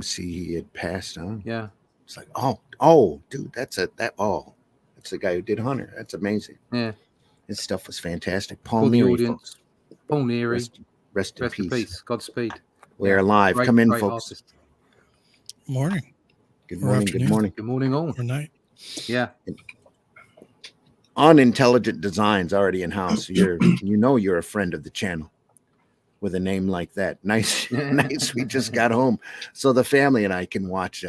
See, he had passed on. Yeah. It's like, dude, that's the guy who did Hunter. That's amazing. Yeah. His stuff was fantastic. Paul For the Neary, audience, folks. Paul Neary. Rest in peace. Godspeed. We're alive. Come in, great folks. Artist. Morning. Good morning. Good morning. Good morning, all. Or night. Yeah. Unintelligent Designs already in house. You're a friend of the channel with a name like that. Nice. We just got home, so the family and I can watch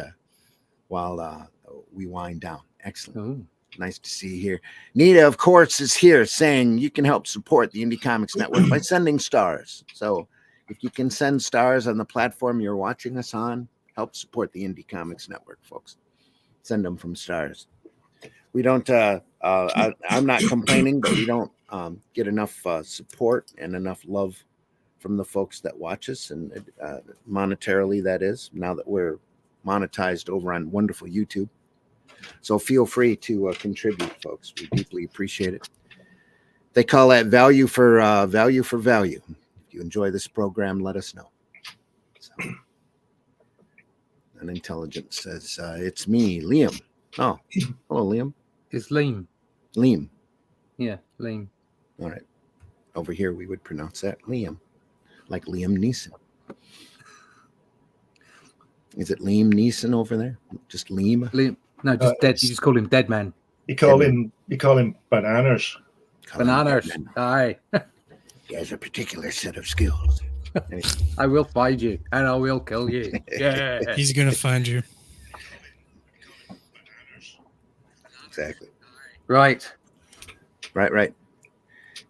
while we wind down. Excellent. Ooh. Nice to see you here. Nita, of course, is here saying you can help support the Indie Comics Network by sending stars. So if you can send stars on the platform you're watching us on, help support the Indie Comics Network, folks. Send them from stars. We don't, I'm not complaining, but we don't get enough support and enough love from the folks that watch us, and monetarily, that is, now that we're monetized over on wonderful YouTube. So feel free to contribute, folks. We deeply appreciate it. They call that value for value. If you enjoy this program, let us know. So, Unintelligent says, it's me, Liam. Oh, hello, Liam. It's Liam. Liam. Yeah, Liam. All right. Over here, we would pronounce that Liam, like Liam Neeson. Is it Liam Neeson over there? Just Liam? Liam. No, just dead. You just call him Dead Man. You call him Bananas. Bananas. Aye. He has a particular set of skills. I will find you and I will kill you. Yeah. He's gonna find you. Exactly. Right.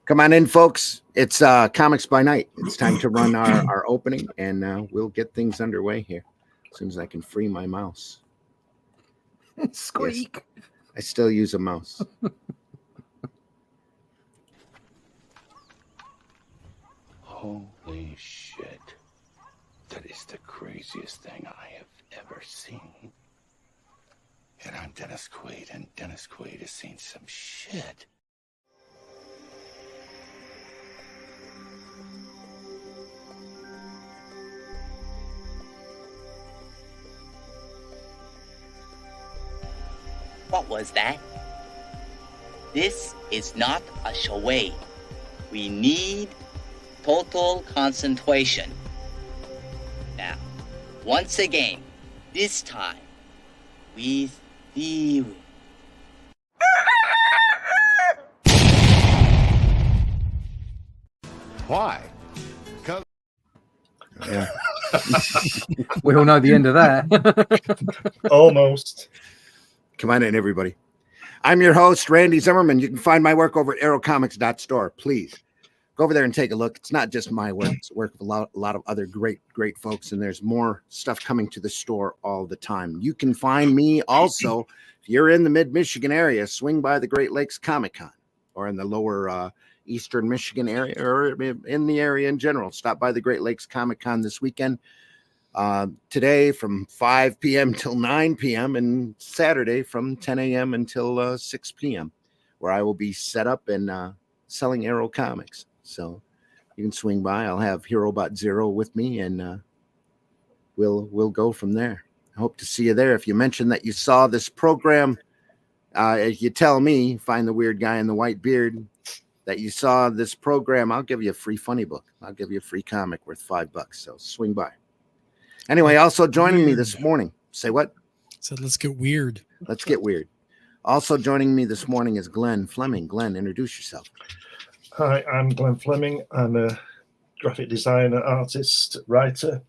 Come on in, folks. It's Comics by Night. It's time to run our opening, and we'll get things underway here as soon as I can free my mouse. Squeak. Yes, I still use a mouse. Holy shit. That is the craziest thing I have ever seen. And I'm Dennis Quaid, and Dennis Quaid has seen some shit. What was that? This is not a charade. We need total concentration. Now, once again, this time, with theory. Why? Because... Yeah. We all know the end of that. Almost. Come on in, everybody. I'm your host, Randy Zimmerman. You can find my work over at aerocomics.store. Please go over there and take a look. It's not just my work. It's the work of a lot of other great folks, and there's more stuff coming to the store all the time. You can find me also, if you're in the mid-Michigan area, swing by the Great Lakes Comic-Con, or in the lower eastern Michigan area, or in the area in general. Stop by the Great Lakes Comic-Con this weekend. Today from 5 p.m. till 9 p.m. and Saturday from 10 a.m. until 6 p.m. where I will be set up and selling Arrow comics. So you can swing by. I'll have HeroBot Zero with me, and we'll go from there. I hope to see you there. If you mention that you saw this program, if you tell me, find the weird guy in the white beard, that you saw this program, I'll give you a free funny book. I'll give you a free comic worth $5. So swing by. Anyway, also joining me this morning. Say what? Said let's get weird. Let's get weird. Also joining me this morning is Glenn Fleming. Glenn, introduce yourself. Hi, I'm Glenn Fleming. I'm a graphic designer, artist, writer.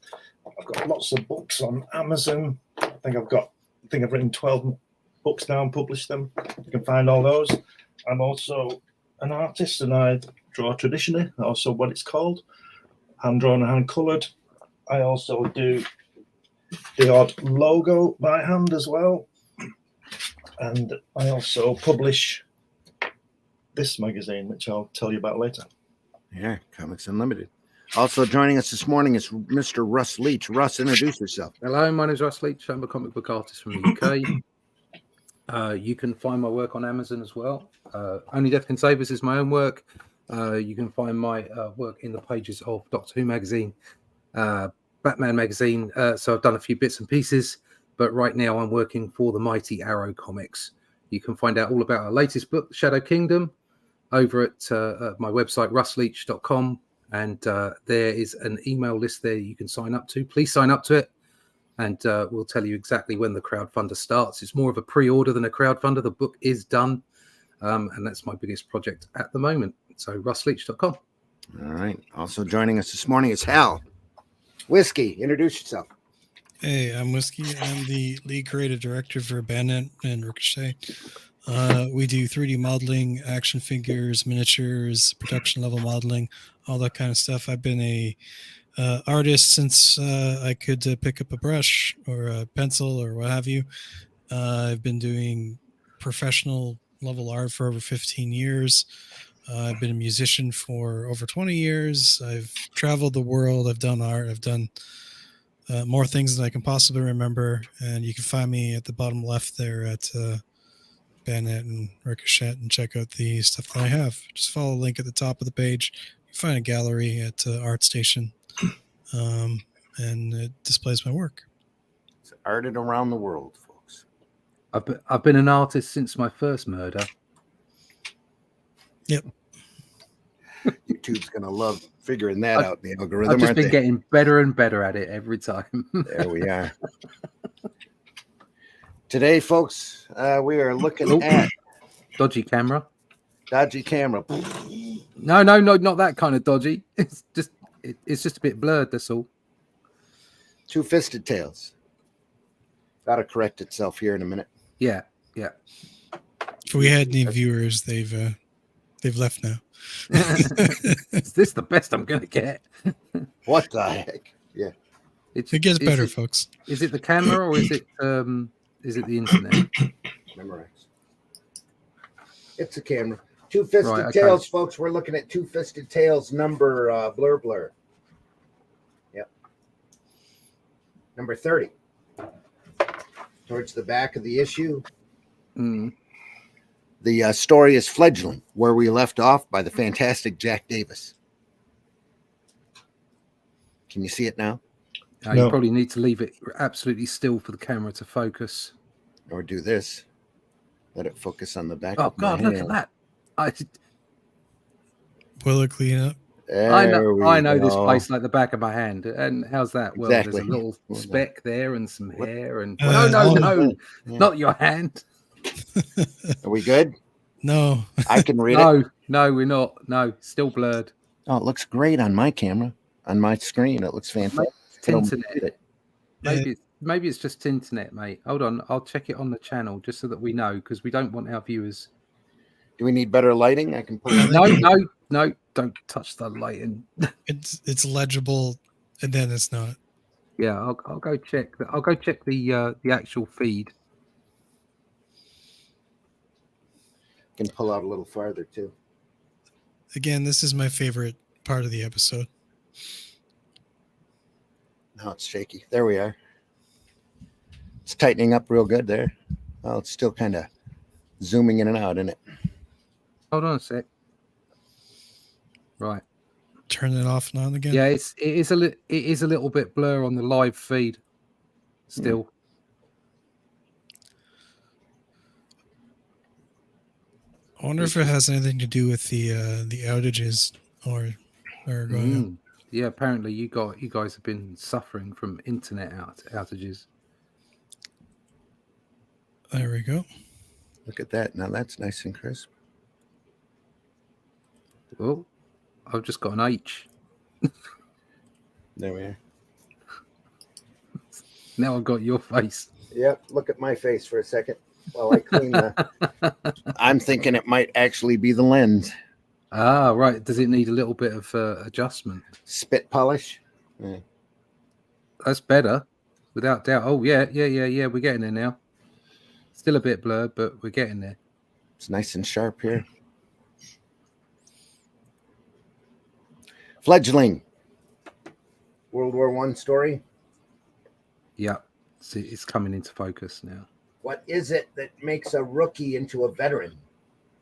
I've got lots of books on Amazon. I think I've written 12 books now and published them. You can find all those. I'm also an artist, and I draw traditionally, also what it's called, hand drawn and hand colored. I also do the odd logo by hand as well. And I also publish this magazine, which I'll tell you about later. Yeah, Comics Unlimited. Also joining us this morning is Mr. Russ Leach. Russ, introduce yourself. Hello, my name is Russ Leach. I'm a comic book artist from the UK. You can find my work on Amazon as well. Only Death Can Save Us is my own work. You can find my work in the pages of Doctor Who magazine, Batman magazine. So I've done a few bits and pieces, but right now I'm working for the Mighty Arrow Comics. You can find out all about our latest book, Shadow Kingdom, over at my website, russleach.com. And there is an email list there you can sign up to. Please sign up to it, and we'll tell you exactly when the crowdfunder starts. It's more of a pre-order than a crowdfunder. The book is done, and that's my biggest project at the moment. So russleach.com. All right. Also joining us this morning is Hal. Whiskey, introduce yourself. Hey, I'm Whiskey. I'm the lead creative director for Bandit and Ricochet. We do 3D modeling, action figures, miniatures, production level modeling, all that kind of stuff. I've been a artist since I could pick up a brush or a pencil or what have you. I've been doing professional level art for over 15 years. I've been a musician for over 20 years. I've traveled the world. I've done art. I've done more things than I can possibly remember. And you can find me at the bottom left there at Bandit and Ricochet and check out the stuff that I have. Just follow the link at the top of the page. You find a gallery at ArtStation, and it displays my work. It's arted around the world, folks. I've been an artist since my first murder. Yep. YouTube's going to love figuring that out in the algorithm. I've just aren't been they? getting better and better at it every time. There we are. Today, folks, we are looking Oh. at Dodgy camera. dodgy camera. No, not that kind of dodgy. It's just a bit blurred, that's all. Two fisted tails. That'll correct itself here in a minute. Yeah. If we had any viewers, they've left now. Is this the best I'm going to get? What the heck? Yeah. It gets better, it, folks. Is it the camera or is it the internet? Memorize. It's a camera. Two fisted Right, okay. tails, folks. We're looking at two fisted tails number blur. Yep. Number 30. Towards the back of the issue. Mm. The story is Fledgling, where we left off by the fantastic Jack Davis. Can you see it now? You No. probably need to leave it absolutely still for the camera to focus. Or do this. Let it focus on the back Oh of my God, look at hand. that! Will it clean up? I know this go. place like the back of my hand. And how's that? Well, Exactly. there's a little speck there and some hair and Yeah. not your hand. Are we good? No. I can read it. No, we're not. No, still blurred. Oh, it looks great on my camera. On my screen, it looks fantastic. I don't read Tinternet. it. Maybe it's just Tinternet, mate. Hold on, I'll check it on the channel just so that we know, because we don't want our viewers. Do we need better lighting? I can put it. No, don't touch the lighting. It's legible, and then it's not. Yeah, I'll go check. I'll go check the actual feed. Can pull out a little farther too. Again, this is my favorite part of the episode. Now it's shaky. There we are. It's tightening up real good there. Well, it's still kind of zooming in and out, isn't it? Hold on a sec. Right. Turn it off and on again. Yeah, it is a little bit blur on the live feed. Still. I wonder if it has anything to do with the outages or going up. Yeah, apparently you guys have been suffering from internet outages. There we go. Look at that. Now that's nice and crisp. Oh, I've just got an H. There we are. Now I've got your face. Yep. Look at my face for a second while I clean the. I'm thinking it might actually be the lens. Ah, right. Does it need a little bit of adjustment? Spit polish. Yeah. That's better, without doubt. Oh, yeah. We're getting there now. Still a bit blurred, but we're getting there. It's nice and sharp here. Fledgling. World War I story. Yeah. See, it's coming into focus now. What is it that makes a rookie into a veteran?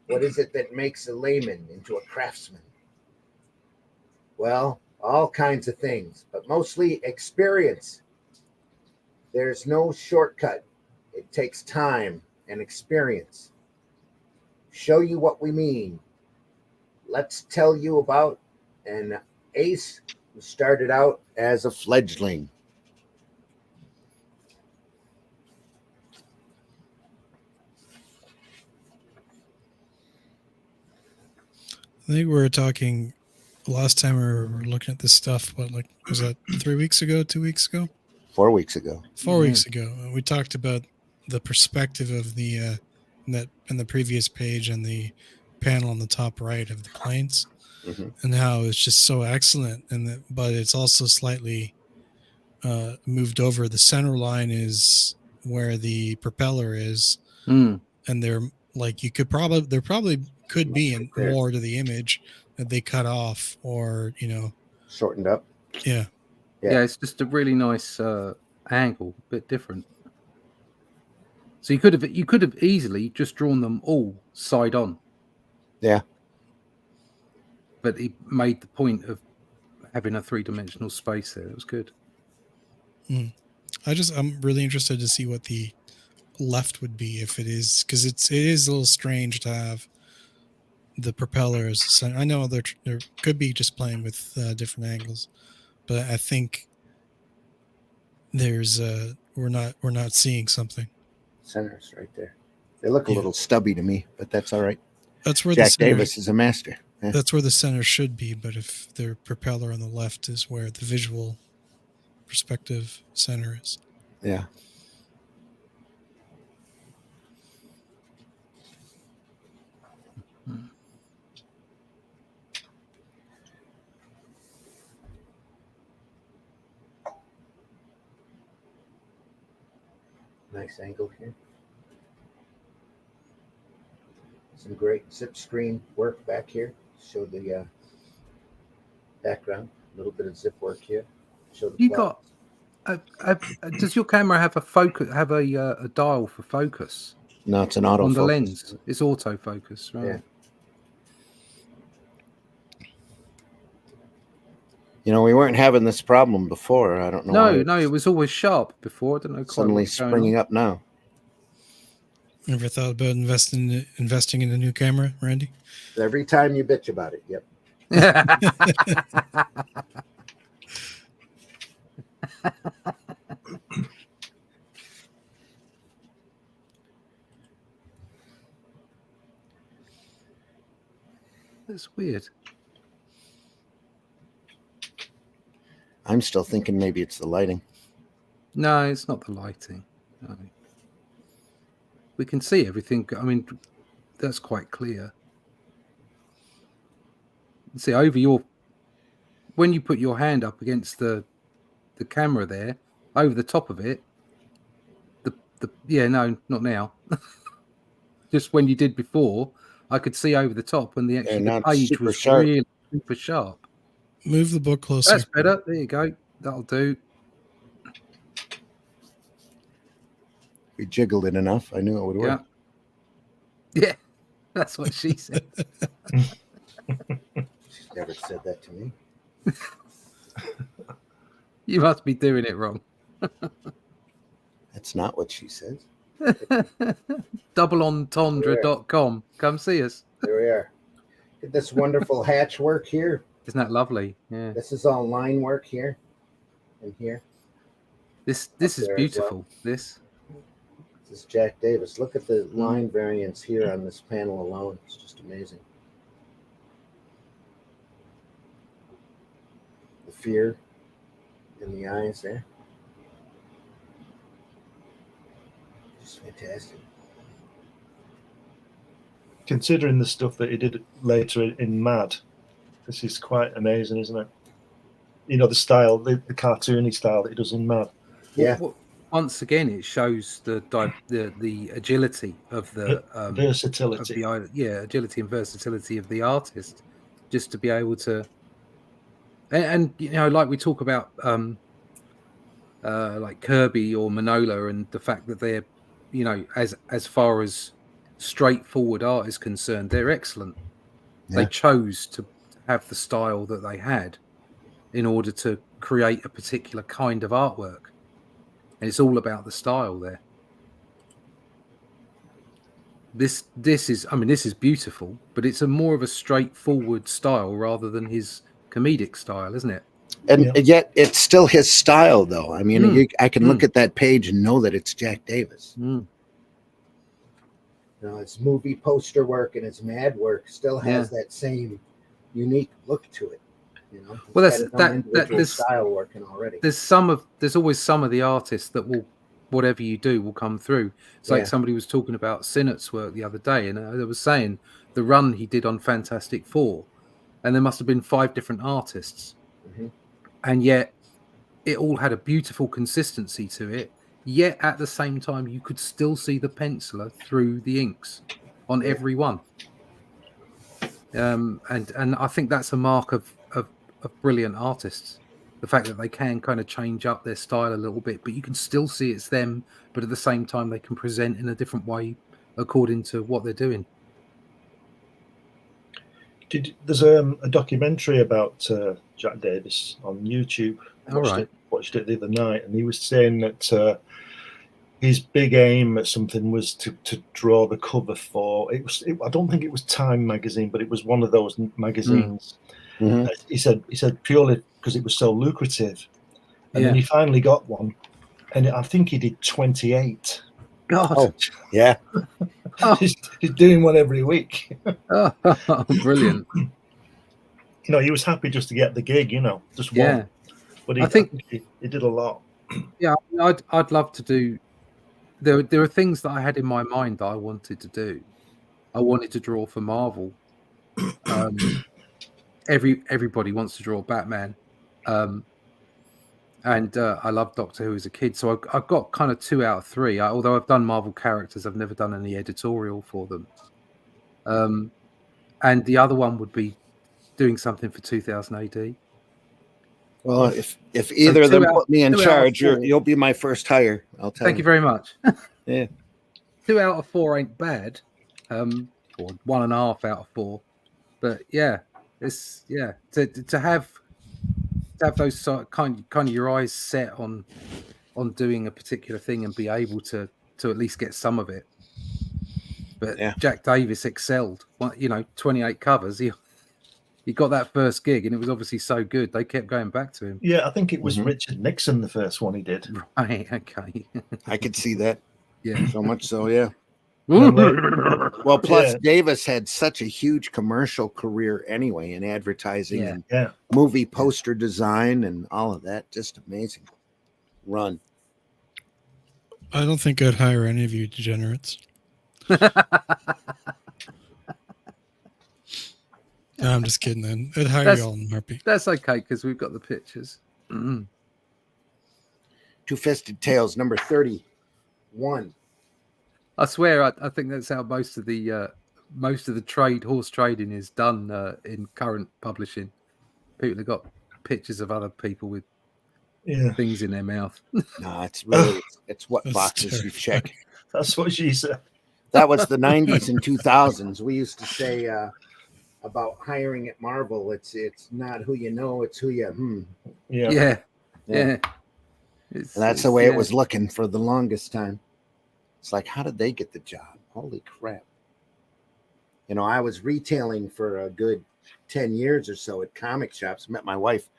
What is it that makes a layman into a craftsman? Well, all kinds of things, but mostly experience. There's no shortcut. It takes time and experience. Show you what we mean. Let's tell you about an ace who started out as a fledgling. I think we were talking last time we were looking at this stuff. What, like, was that 3 weeks ago, 2 weeks ago? 4 weeks ago. 4 weeks ago. We talked about the perspective of the in the previous page and the panel on the top right of the planes, and how it's just so excellent. But it's also slightly moved over. The center line is where the propeller is, and they're like there probably could be more to the image that they cut off or shortened up. Yeah, it's just a really nice angle, a bit different. So you could have easily just drawn them all side on. Yeah. But he made the point of having a 3-dimensional space there. It was good. I'm really interested to see what the left would be if it is, because it is a little strange to have the propellers. I know there could be just playing with different angles, but I think there's we're not seeing something. Centers right there. They look a little stubby to me, but that's all right. That's where Jack Davis is a master. Yeah. That's where the center should be, but if their propeller on the left is where the visual perspective center is. Yeah. Nice angle here. Some great zip screen work back here. Show the background. A little bit of zip work here. Show the clouds. Does your camera have a focus? Have a dial for focus? No, it's an autofocus. On the lens, it's autofocus, right? Yeah. We weren't having this problem before. I don't know. No, it was always sharp before. I don't know. Suddenly springing up now. Ever thought about investing in a new camera, Randy? Every time you bitch about it. Yep. That's weird. I'm still thinking maybe it's the lighting. No, it's not the lighting. No. We can see everything. I mean, that's quite clear. See, when you put your hand up against the camera there, over the top of it, no, not now. Just when you did before, I could see over the top when the page was really super sharp. Move the book closer. That's better. There you go. That'll do. We jiggled it enough. I knew it would work. Yeah, that's what she said. She's never said that to me. You must be doing it wrong. That's not what she says. Doubleentendre.com. Come see us. There we are. Get this wonderful hatch work here. Isn't that lovely? Yeah. This is all line work here and here. This is beautiful. Well. This is Jack Davis. Look at the line variance here on this panel alone. It's just amazing. The fear in the eyes there. Just fantastic. Considering the stuff that he did later in Mad, this is quite amazing, isn't it? The style, the cartoony style that he does in Mad. Yeah. Once again, it shows the agility of the versatility. Agility and versatility of the artist, just to be able to, and like we talk about, like Kirby or Manola, and the fact that they're, as far as straightforward art is concerned, they're excellent. Yeah. They chose to have the style that they had, in order to create a particular kind of artwork. And it's all about the style there. This is beautiful, but it's more of a straightforward style rather than his comedic style, isn't it? And yet it's still his style, though. I mean, I can look at that page and know that it's Jack Davis. You know, his movie poster work and his Mad work still has that same unique look to it. You know, well, there's style working already. There's always some of the artists that will, whatever you do, will come through. It's like somebody was talking about Sinnott's work the other day, and they was saying the run he did on Fantastic Four, and there must have been 5 different artists, and yet it all had a beautiful consistency to it. Yet at the same time, you could still see the penciler through the inks on every one. And I think that's a mark of brilliant artists. The fact that they can kind of change up their style a little bit, but you can still see it's them, but at the same time they can present in a different way according to what they're doing. There's a documentary about Jack Davis on YouTube. Watched it the other night, and he was saying that his big aim at something was to draw the cover for I don't think it was Time magazine, but it was one of those magazines. He said purely because it was so lucrative, and then he finally got one, and I think he did 28. God, he's doing one every week. Brilliant. You know, he was happy just to get the gig. You know, just one. But I think he did a lot. Yeah, I'd love to do. There are things that I had in my mind that I wanted to do. I wanted to draw for Marvel. Everybody wants to draw Batman, and I loved Doctor Who as a kid. So I've got kind of 2 out of 3. Although I've done Marvel characters, I've never done any editorial for them. And the other one would be doing something for 2000 AD. Well, if either of them put me in charge, you'll be my first hire. I'll tell you. Thank you very much. Yeah. 2 out of 4 ain't bad. Or 1.5 out of 4. But yeah, it's to have those kind of your eyes set on doing a particular thing and be able to at least get some of it. But Jack Davis excelled. 28 covers. He got that first gig, and it was obviously so good they kept going back to him. Yeah, I think it was Richard Nixon, the first one he did. Right, okay. I could see that. Yeah, so much so. Yeah. Well, plus Davis had such a huge commercial career anyway in advertising and movie poster design and all of that. Just amazing run. I don't think I'd hire any of you degenerates. No, I'm just kidding. Then I'd hire you all in a heartbeat. That's okay because we've got the pictures. Two-Fisted Tales, number 31. I swear, I think that's how most of the horse trading is done in current publishing. People have got pictures of other people with things in their mouth. No, it's what boxes you check. That's what she said. That was the 90s and 2000s. We used to say about hiring at Marvel, it's not who you know, it's who you Yeah. And that's the way it was looking for the longest time. It's like, how did they get the job? Holy crap. You know, I was retailing for a good 10 years or so at comic shops. Met my wife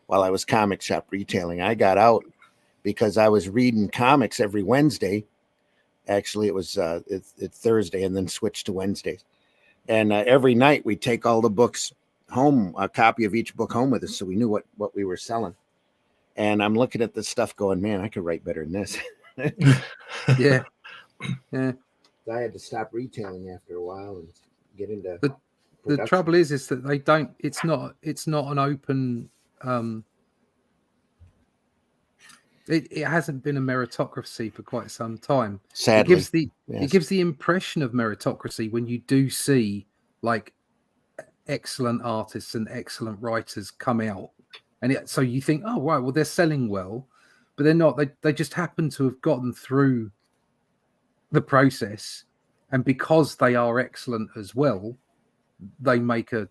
while I was comic shop retailing. I got out because I was reading comics every Wednesday. Actually, it was it's Thursday and then switched to Wednesdays. And every night we'd take all the books home, a copy of each book home with us, so we knew what we were selling. And I'm looking at this stuff going, man, I could write better than this. Yeah. I had to stop retailing after a while and get into the trouble is that they don't. It's not an open. It hasn't been a meritocracy for quite some time. Sadly, it gives the impression of meritocracy when you do see like excellent artists and excellent writers come out, and so you think, oh right, well they're selling well, but they're not. They just happen to have gotten through the process, and because they are excellent as well, they make a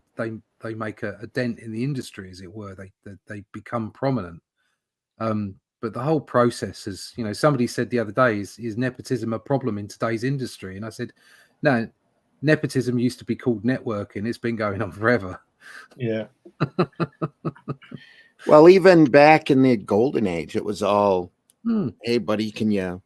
they make a dent in the industry, as it were. They become prominent. But the whole process is, somebody said the other day, is nepotism a problem in today's industry? And I said, no, nepotism used to be called networking. It's been going on forever. Yeah. Well, even back in the golden age, it was all, hey, buddy, can you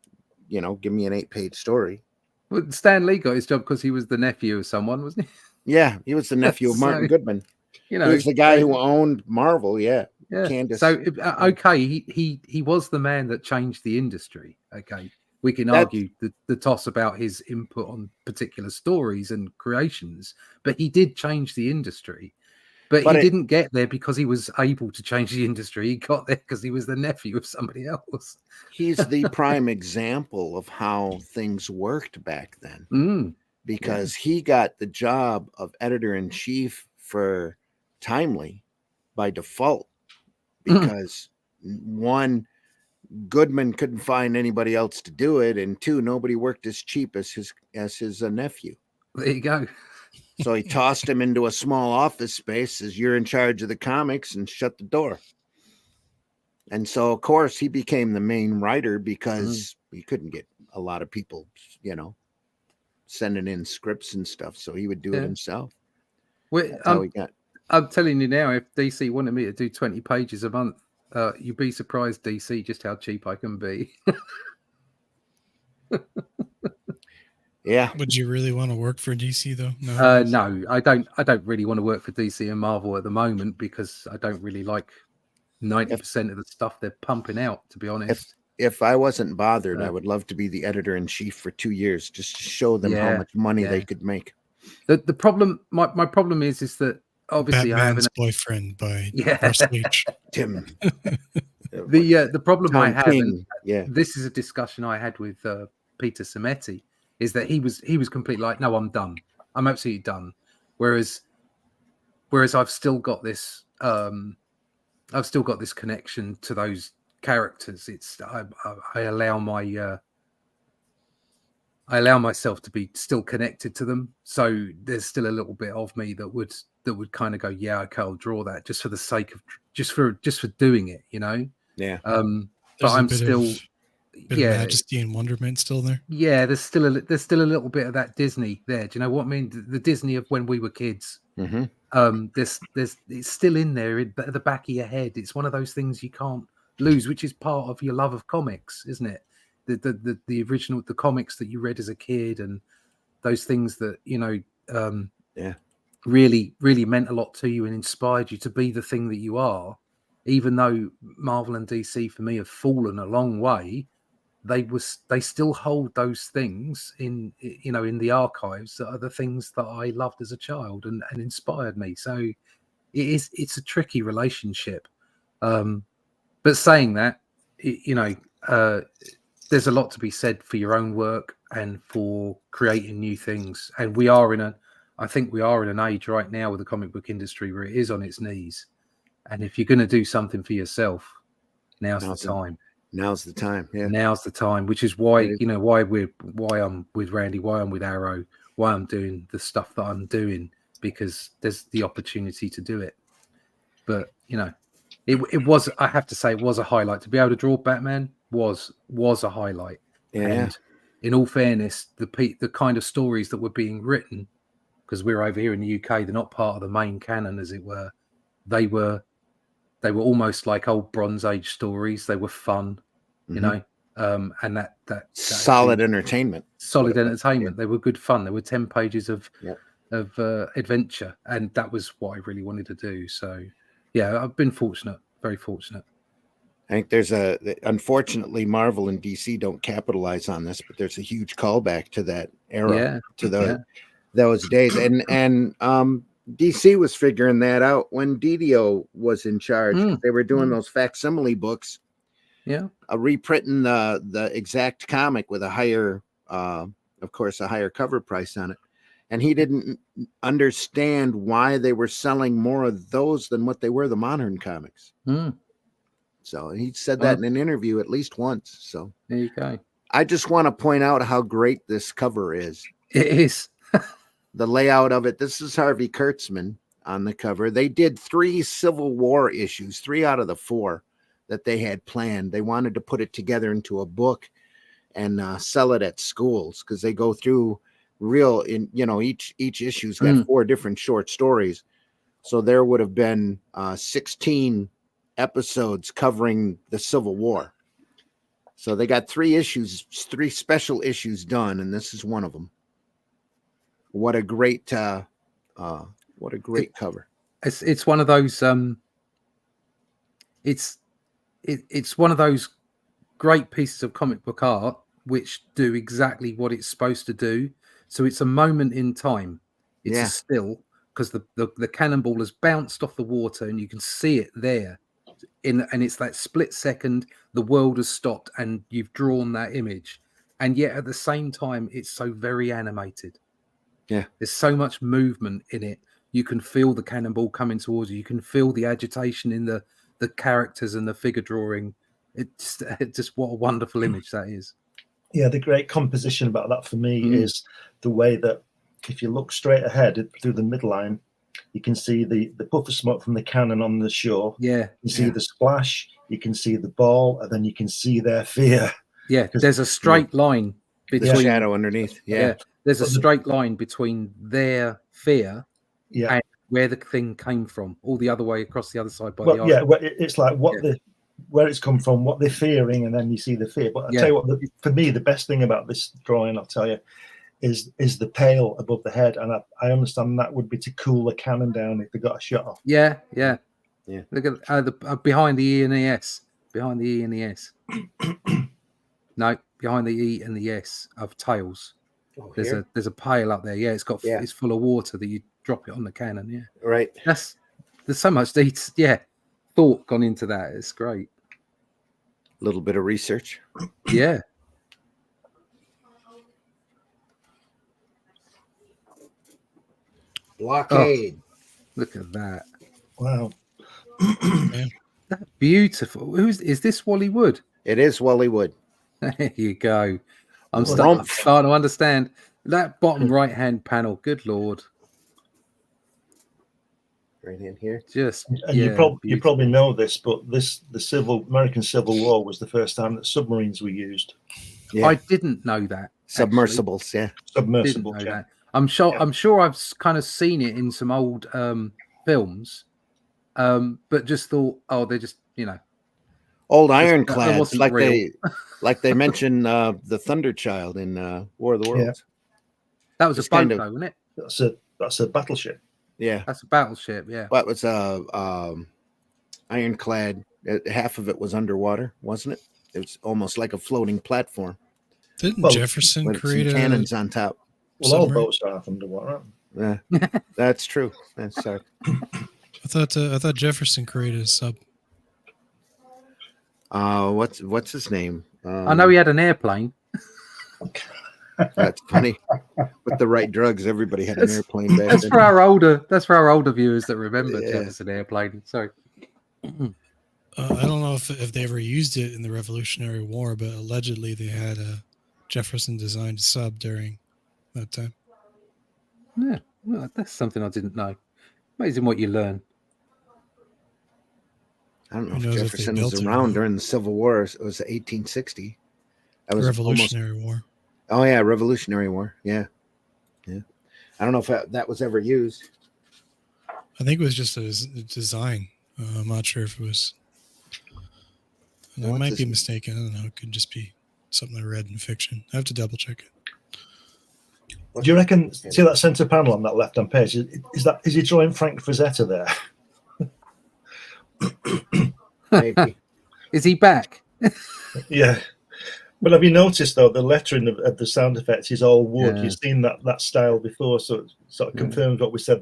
give me an 8-page story? Well, Stan Lee got his job because he was the nephew of someone, wasn't he? Yeah, he was the nephew of Martin Goodman. He was the guy who owned Marvel. Yeah. Candace. So okay, he was the man that changed the industry. Okay, we can argue the toss about his input on particular stories and creations, but he did change the industry. But he didn't get there because he was able to change the industry. He got there because he was the nephew of somebody else. He's the prime example of how things worked back then, because he got the job of editor-in-chief for Timely by default. Because one, Goodman couldn't find anybody else to do it, and two, nobody worked as cheap as his nephew. There you go. So he tossed him into a small office space, says, "You're in charge of the comics," and shut the door. And so, of course, he became the main writer because he couldn't get a lot of people, sending in scripts and stuff. So he would do it himself. That's how he got. I'm telling you now, if DC wanted me to do 20 pages a month, you'd be surprised, DC, just how cheap I can be. Yeah. Would you really want to work for DC though? No, I don't really want to work for DC and Marvel at the moment because I don't really like 90% of the stuff they're pumping out, to be honest. If I wasn't bothered, I would love to be the editor-in-chief for 2 years just to show them how much money they could make. The problem, my problem is that obviously Batman's Boyfriend by Bruce Leach. Tim. The problem I have, King. This is a discussion I had with Peter Sametti, is that he was completely like, no, I'm done. I'm absolutely done. Whereas I've still got this connection to those characters. It's I allow myself to be still connected to them. So there's still a little bit of me that would kind of go, yeah, okay, I'll draw that just for the sake of just for doing it, Yeah. But I'm still of majesty and wonderment still there. Yeah, there's still a little bit of that Disney there. Do you know what I mean? The Disney of when we were kids. There's it's still in there at the back of your head. It's one of those things you can't lose, which is part of your love of comics, isn't it? The original, the comics that you read as a kid, and those things that really, really meant a lot to you and inspired you to be the thing that you are. Even though Marvel and DC for me have fallen a long way, they still hold those things in the archives that are the things that I loved as a child and inspired me. So it's a tricky relationship. But saying that, there's a lot to be said for your own work and for creating new things. And I think we are in an age right now with the comic book industry where it is on its knees. And if you're going to do something for yourself, now's the time. Now's the time. Yeah. Now's the time, which is why why I'm with Randy, why I'm with Arrow, why I'm doing the stuff that I'm doing, because there's the opportunity to do it. But it was, I have to say, it was a highlight to be able to draw Batman. Was a highlight. Yeah. And in all fairness, the kind of stories that were being written, because we're over here in the UK, they're not part of the main canon, as it were. They were almost like old Bronze Age stories. They were fun, and that solid entertainment. Solid entertainment. They were good fun. There were 10 pages of adventure, and that was what I really wanted to do. So, yeah, I've been fortunate, very fortunate. I think unfortunately, Marvel and DC don't capitalize on this, but there's a huge callback to that era, those days, and DC was figuring that out when Didio was in charge. They were doing those facsimile books, reprinting the exact comic with a higher, of course, a higher cover price on it. And he didn't understand why they were selling more of those than what they were the modern comics. So he said that in an interview at least once. So there you go. I just want to point out how great this cover is. It is. The layout of it. This is Harvey Kurtzman. on the cover. They did 3 Civil War issues, 3 out of the 4 that they had planned. They wanted to put it together into a book and sell it at schools, because they go through each issue's got 4 different short stories. So there would have been 16 episodes covering the Civil War. So they got 3 special issues done, and this is one of them. What a great cover. It's one of those it's one of those great pieces of comic book art which do exactly what it's supposed to do. So it's a moment in time. It's a still, because the cannonball has bounced off the water and you can see it there. And it's that split second, the world has stopped and you've drawn that image. And yet at the same time, it's so very animated. Yeah. There's so much movement in it. You can feel the cannonball coming towards you. You can feel the agitation in the characters and the figure drawing. It's just what a wonderful image that is. Yeah, the great composition about that for me is the way that if you look straight ahead through the midline, you can see the puff of smoke from the cannon on the shore. Yeah. You see the splash, you can see the ball, and then you can see their fear. Yeah, there's a straight line between the shadow underneath. Yeah. There's a straight line between their fear and where the thing came from, all the other way across the other side by the island. Yeah, it's like where it's come from, what they're fearing, and then you see the fear. But I'll tell you what, for me, the best thing about this drawing, I'll tell you, is the pail above the head. And I understand that would be to cool the cannon down if they got a shot off. Yeah. Look at the behind the E and the S. Behind the E and the S. No, behind the E and the S of tails. Oh, there's a pail up there. Yeah, it's full of water that you drop it on the cannon. Yeah, right. There's so much detail. Yeah, thought gone into that. It's great. A little bit of research. Yeah. Blockade. Oh, look at that. Wow. That beautiful. Is this Wally Wood? It is Wally Wood. There you go. I'm starting to understand that bottom right hand panel. Good Lord. Right in here. You probably know this, but the American Civil War was the first time that submarines were used. Yeah. I didn't know that. Submersibles, Submersibles. Didn't know that. I'm sure I've kind of seen it in some old films, but just thought, they're just old ironclads, like they mentioned the Thunder Child in War of the Worlds. That was a boat, though, wasn't it? That's a battleship. Yeah, that's a battleship. Yeah, but it was ironclad. Half of it was underwater, wasn't it? It was almost like a floating platform. Didn't Jefferson create cannons on top? Well, all boats are half underwater. Yeah, that's true. That's sorry. I thought Jefferson created a sub. What's his name? I know he had an airplane. That's funny. With the right drugs, everybody had an airplane back then. That's for our older viewers that remember Jefferson airplane. Sorry. I don't know if they ever used it in the Revolutionary War, but allegedly they had a Jefferson designed sub during that time. Yeah, well, that's something I didn't know. Amazing what you learn. I don't know if Jefferson was around during the Civil War. It was 1860. That was Revolutionary War. Oh yeah, Revolutionary War. Yeah. I don't know if that was ever used. I think it was just a design. I'm not sure if it was. I might be mistaken. I don't know. It could just be something I read in fiction. I have to double check it. Do you reckon? See that center panel on that left-hand page? Is he drawing Frank Frazetta there? Maybe. Is he back? Yeah. Well, have you noticed though the lettering of the sound effects is all wood? Yeah. You've seen that style before, so it sort of confirmed what we said.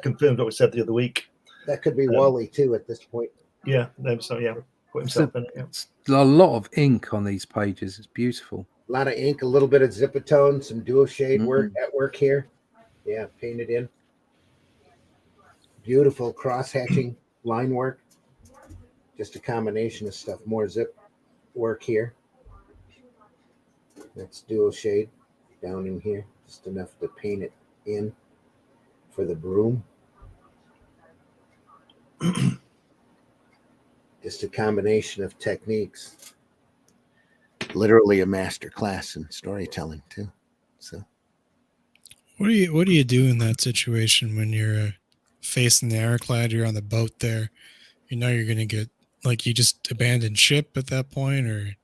Confirmed what we said the other week. That could be Wally too at this point. Yeah. So put himself in it. Yeah. It's a lot of ink on these pages. It's beautiful. A lot of ink, a little bit of Zipatone, some dual shade work at work here. Yeah, painted in. Beautiful cross hatching line work. Just a combination of stuff. More zip work here. That's dual shade down in here. Just enough to paint it in for the broom. Just a combination of techniques. Literally a master class in storytelling too. So What do you do in that situation when you're facing the ironclad? You're on the boat there. You know you're gonna get like you just abandon ship at that point, or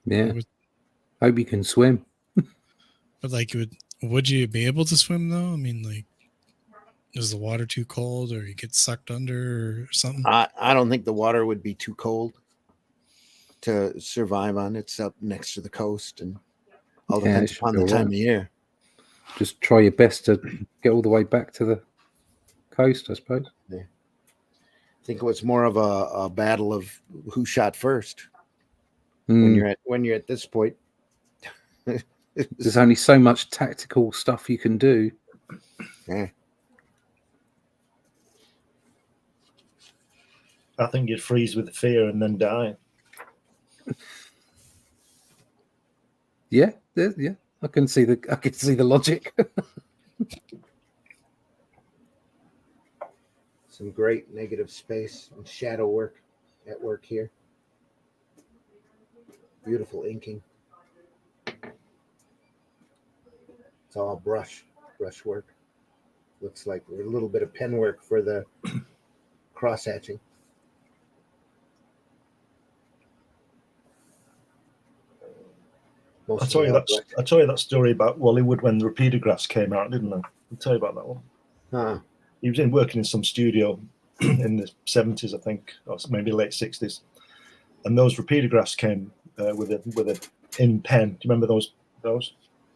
Yeah. Would- Hope you can swim. but like would you be able to swim though? I mean, like, is the water too cold, or you get sucked under, or something? I don't think the water would be too cold to survive on. It's up next to the coast, and all Yeah, depends it should upon be the all time right. of year. Just try your best to get all the way back to the coast, I suppose. I think it was more of a battle of who shot first. When you're at this point, There's only so much tactical stuff you can do. yeah. I think you'd freeze with fear and then die. Yeah. I can see the logic. Some great negative space and shadow work at work here. Beautiful inking. It's all brush work. Looks like a little bit of pen work for the cross hatching. I told you that story about Wally Wood when the repeatographs came out, didn't I? I'll tell you about that one. Huh. He was working in some studio in the 70s, I think, or maybe late 60s, and those repeatographs came with a in pen. Do you remember those?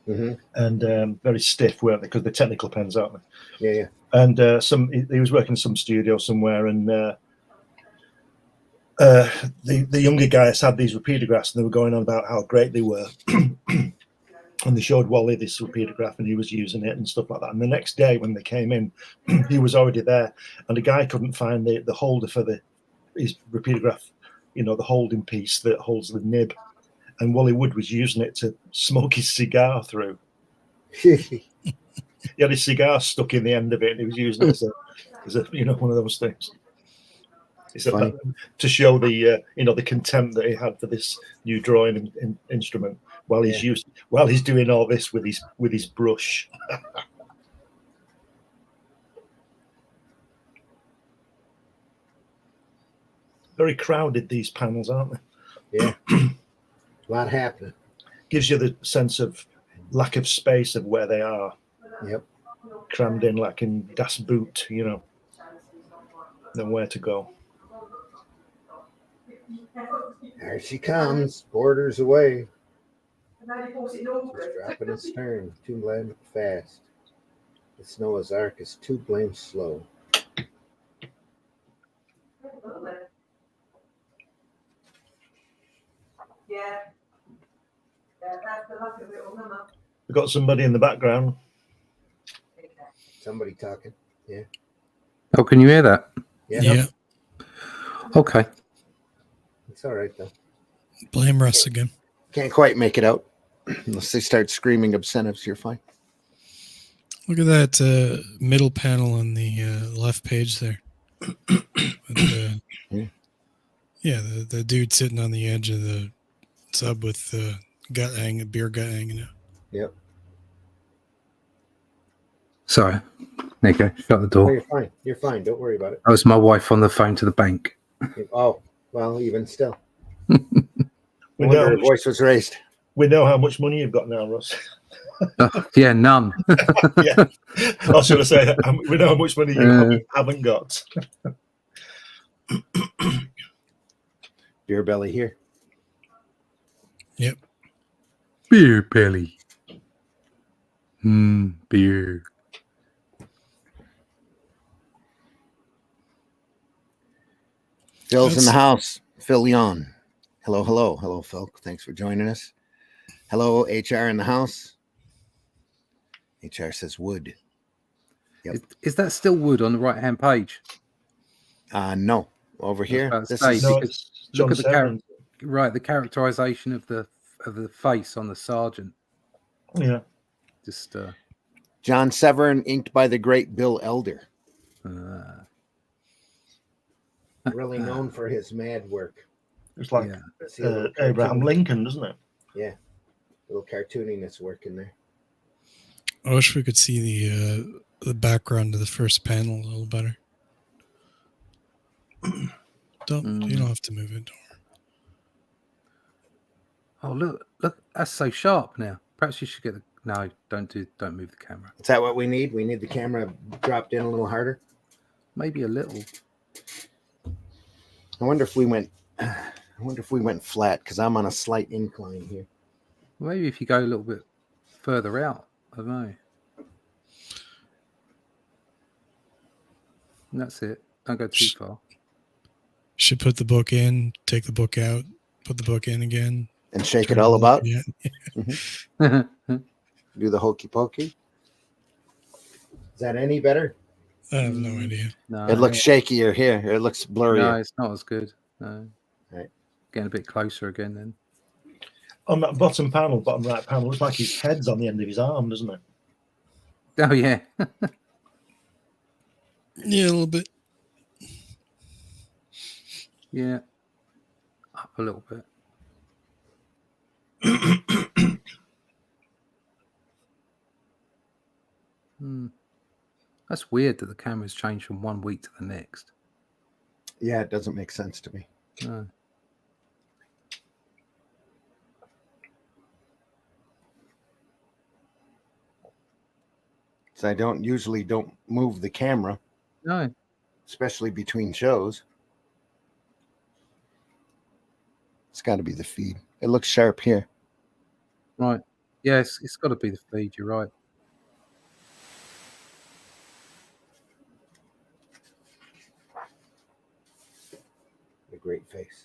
Mm-hmm. And very stiff, weren't they? Because they're technical pens, aren't they? Yeah. And he was working in some studio somewhere, and the younger guys had these repeatographs, and they were going on about how great they were. And they showed Wally this repeatograph, and he was using it and stuff like that. And the next day when they came in, he was already there, and the guy couldn't find the holder for his repeatograph, the holding piece that holds the nib. And Wally Wood was using it to smoke his cigar through. He had his cigar stuck in the end of it, and he was using it as a one of those things. To show the the contempt that he had for this new drawing instrument while he's doing all this with his brush. Very crowded, these panels, aren't they? Yeah. A lot happening. Gives you the sense of lack of space of where they are. Yep. Crammed in like in Das Boot, nowhere to go. There she comes, borders away. Just dropping its stern, too blame fast. The Noah's Ark is too blame slow. We've got somebody in the background. Somebody talking. Yeah. Oh, can you hear that? Yeah. Okay. It's all right though. Blame Russ again. Can't quite make it out unless they start screaming obscenities. You're fine. Look at that middle panel on the left page there. The dude sitting on the edge of the tub with the beer gut hanging out. Yep. Sorry, Nico, shut the door. Oh, you're fine. You're fine. Don't worry about it. That was my wife on the phone to the bank. Oh, well, even still. We know her voice was raised. We know how much money you've got now, Russ. Yeah, none. Yeah, I was going to say we know how much money you haven't got. Beer belly here. Yep. Beer belly. Beer. Phil's in the house. Phil Leon. Hello, Phil. Thanks for joining us. Hello, HR in the house. HR says wood. Yep. Is that still wood on the right-hand page? No. Over here. Look at the characterization of the face on the sergeant. Yeah. Just John Severin, inked by the great Bill Elder. Really known for his mad work. It's like Yeah. See a little Abraham cartoon- Lincoln, doesn't it? Yeah, little cartooniness work in there. I wish we could see the background of the first panel a little better. You don't have to move it. Oh, look, that's so sharp now. Perhaps you should get the. No, don't move the camera. Is that what we need? We need the camera dropped in a little harder. Maybe a little. I wonder if we went flat because I'm on a slight incline here. Maybe if you go a little bit further out. I don't know. And that's it. Don't go too far. Should put the book in, take the book out, put the book in again. And shake turn it all the about. book in. Do the hokey pokey. Is that any better? I have no idea. No, It looks shakier here. It looks blurrier. No, it's not as good. No. Right. Getting a bit closer again then. On that bottom right panel, looks like his head's on the end of his arm, doesn't it? Oh yeah. Yeah, a little bit. Yeah. Up a little bit. That's weird that the camera's changed from one week to the next. Yeah, it doesn't make sense to me. No. So I usually don't move the camera, No. especially between shows. It's got to be the feed. It looks sharp here. Right. Yes, it's got to be the feed. You're right. A great face.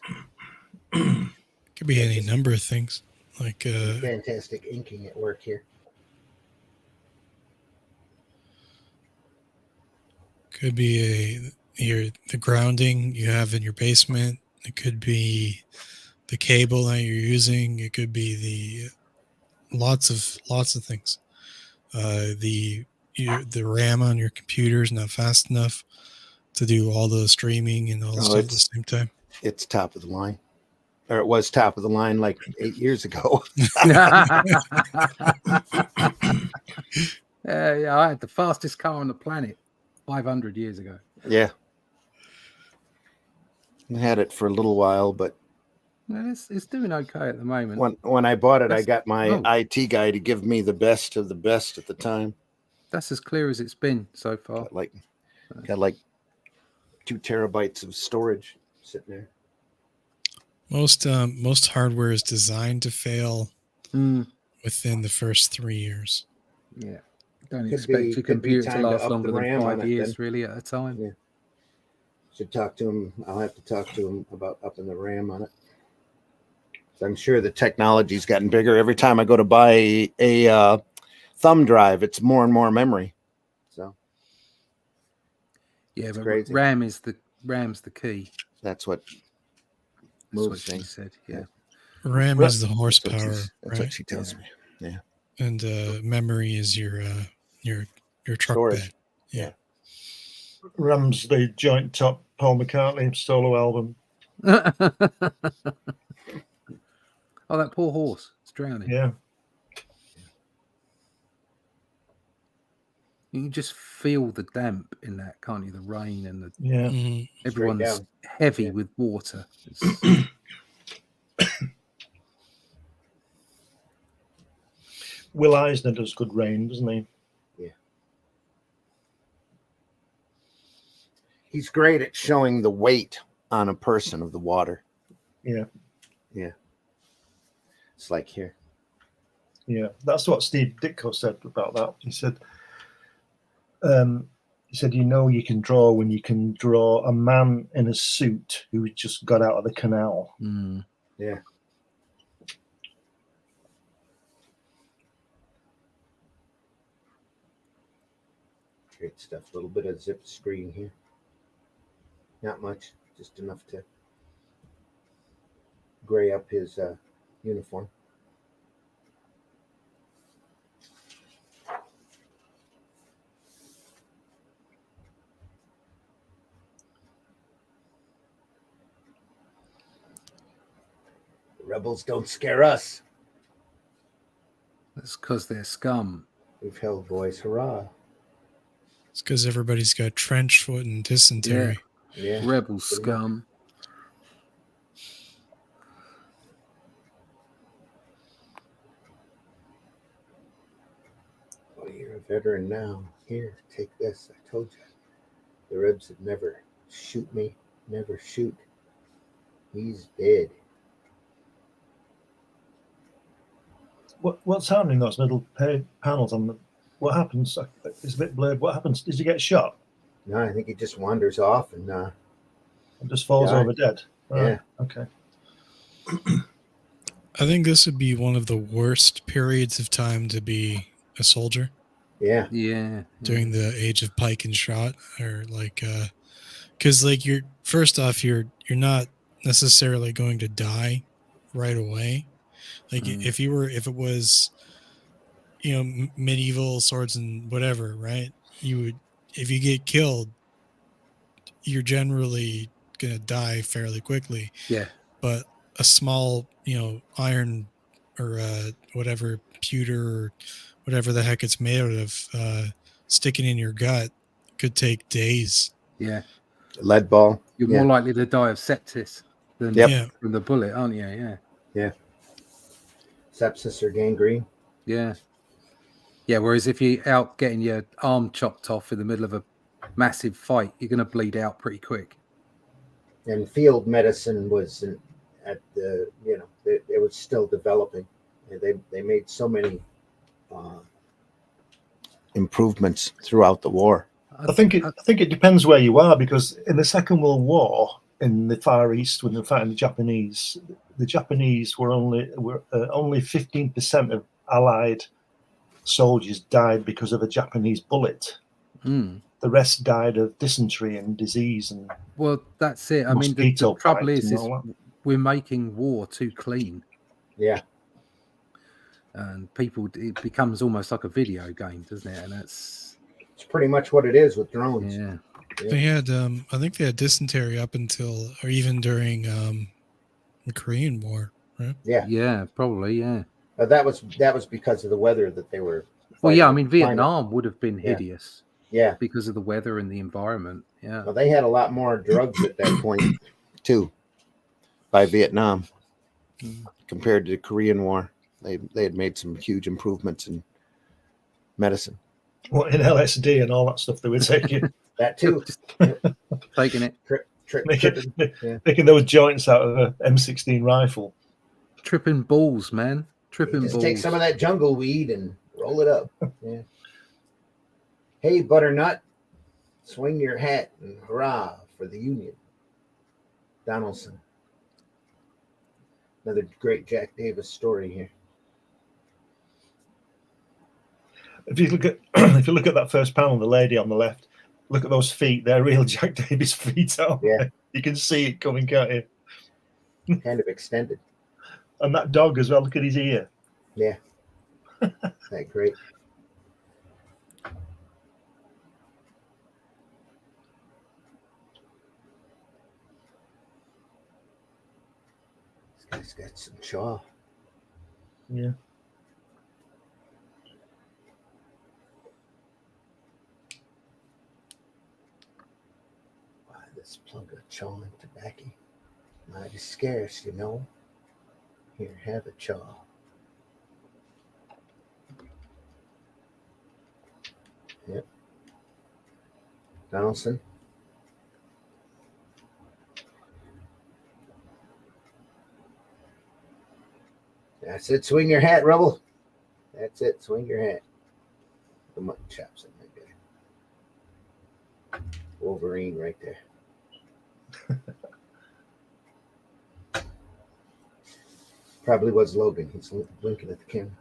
Could be any number of things. Like Fantastic inking at work here. could be the grounding you have in your basement. It could be the cable that you're using. It could be the lots of things. The RAM on your computer is not fast enough to do all the streaming and all the stuff at the same time. It's top of the line. Or it was top of the line like 8 years ago. Yeah, I had the fastest car on the planet 500 years ago. Yeah. I had it for a little while, but It's doing okay at the moment. when I bought it, I got my IT guy to give me the best of the best at the time. That's as clear as it's been so far. Got like 2 terabytes of storage sitting there. Most hardware is designed to fail within the first 3 years. Yeah. Don't Could expect be- your could be computer to time to last up the longer than RAM on 5 it years, then. really, at a time. Yeah. Should talk to him. I'll have to talk to him about upping the RAM on it. So I'm sure the technology's gotten bigger. Every time I go to buy a thumb drive, it's more and more memory. So Yeah, it's but crazy. RAM's the key. That's what That's moves what she things. said. Yeah. RAM is the That's horsepower, what right? she tells me. Yeah. And memory is your truck Storage. bed. Yeah. Ram's the joint top Paul McCartney solo album. Oh, that poor horse. It's drowning. Yeah. You can just feel the damp in that, can't you? The rain and the Yeah. Mhm. everyone's down. heavy Yeah. with water. It's- Will Eisner does good rain, doesn't he? He's great at showing the weight on a person of the water. Yeah. Yeah. It's like here. Yeah. That's what Steve Ditko said about that. He said, you can draw when you can draw a man in a suit who just got out of the canal. Yeah. Great stuff. A little bit of zip screen here. Not much, just enough to gray up his uniform. Rebels don't scare us. That's because they're scum. We've held boys, hurrah. It's because everybody's got trench foot and dysentery. Yeah. Rebel scum. Oh, you're a veteran now. Here, take this. I told you. The Rebs would never shoot me. Never shoot. He's dead. What's happening? Those little panels on the. What happens? It's a bit blurred. What happens? Did you get shot? No, I think he just wanders off and And just falls died. over dead. Yeah. Okay. I think this would be one of the worst periods of time to be a soldier Yeah. during the age of pike and shot, or like, because like you're first off you're not necessarily going to die right away. Like if it was, medieval swords and whatever, right? You would, if you get killed, you're generally gonna die fairly quickly. Yeah. But a small, iron or whatever pewter or whatever the heck it's made out of, sticking in your gut could take days. Yeah. Lead ball. You're more likely to die of sepsis than from the bullet, aren't you? Yeah. Yeah. Sepsis or gangrene. Yeah. Yeah. Whereas if you're out getting your arm chopped off in the middle of a massive fight, you're going to bleed out pretty quick. And field medicine was at the, it was still developing. They made so many improvements throughout the war. I think it depends where you are, because in the Second World War in the Far East, when they were fighting the Japanese were only 15% of Allied soldiers died because of a Japanese bullet. The rest died of dysentery and disease and that's it. I mean, the trouble is we're making war too clean. Yeah. And people, it becomes almost like a video game, doesn't it? And it's pretty much what it is with drones. Yeah. They had, I think they had dysentery up until, or even during the Korean War, right? Yeah. Yeah, probably. Yeah. That was because of the weather that they were. Well, yeah. I mean, Vietnam would have been hideous. Yeah. Because of the weather and the environment. Yeah. Well, they had a lot more drugs at that point, too, by Vietnam, compared to the Korean War. They had made some huge improvements in medicine. What, in LSD and all that stuff they were taking? That too. Taking it. Making those joints out of a M16 rifle. Tripping balls, man. Tripping balls. Take some of that jungle weed and roll it up. Yeah. Hey, Butternut, swing your hat and hurrah for the Union. Donaldson. Another great Jack Davis story here. If you look at that first panel, the lady on the left, look at those feet. They're real Jack Davis feet. Yeah, you can see it coming, can't you? Kind of extended. And that dog as well. Look at his ear. Yeah, that great. This guy's got some chaw. Yeah. This plug of chaw and tobacco mighty scarce, you know. Here, have a chaw. Yep. Donaldson. That's it. Swing your hat, Rebel. That's it. Swing your hat. The mutton chops in that guy. Wolverine right there. Probably was Logan. He's blinking at the camera.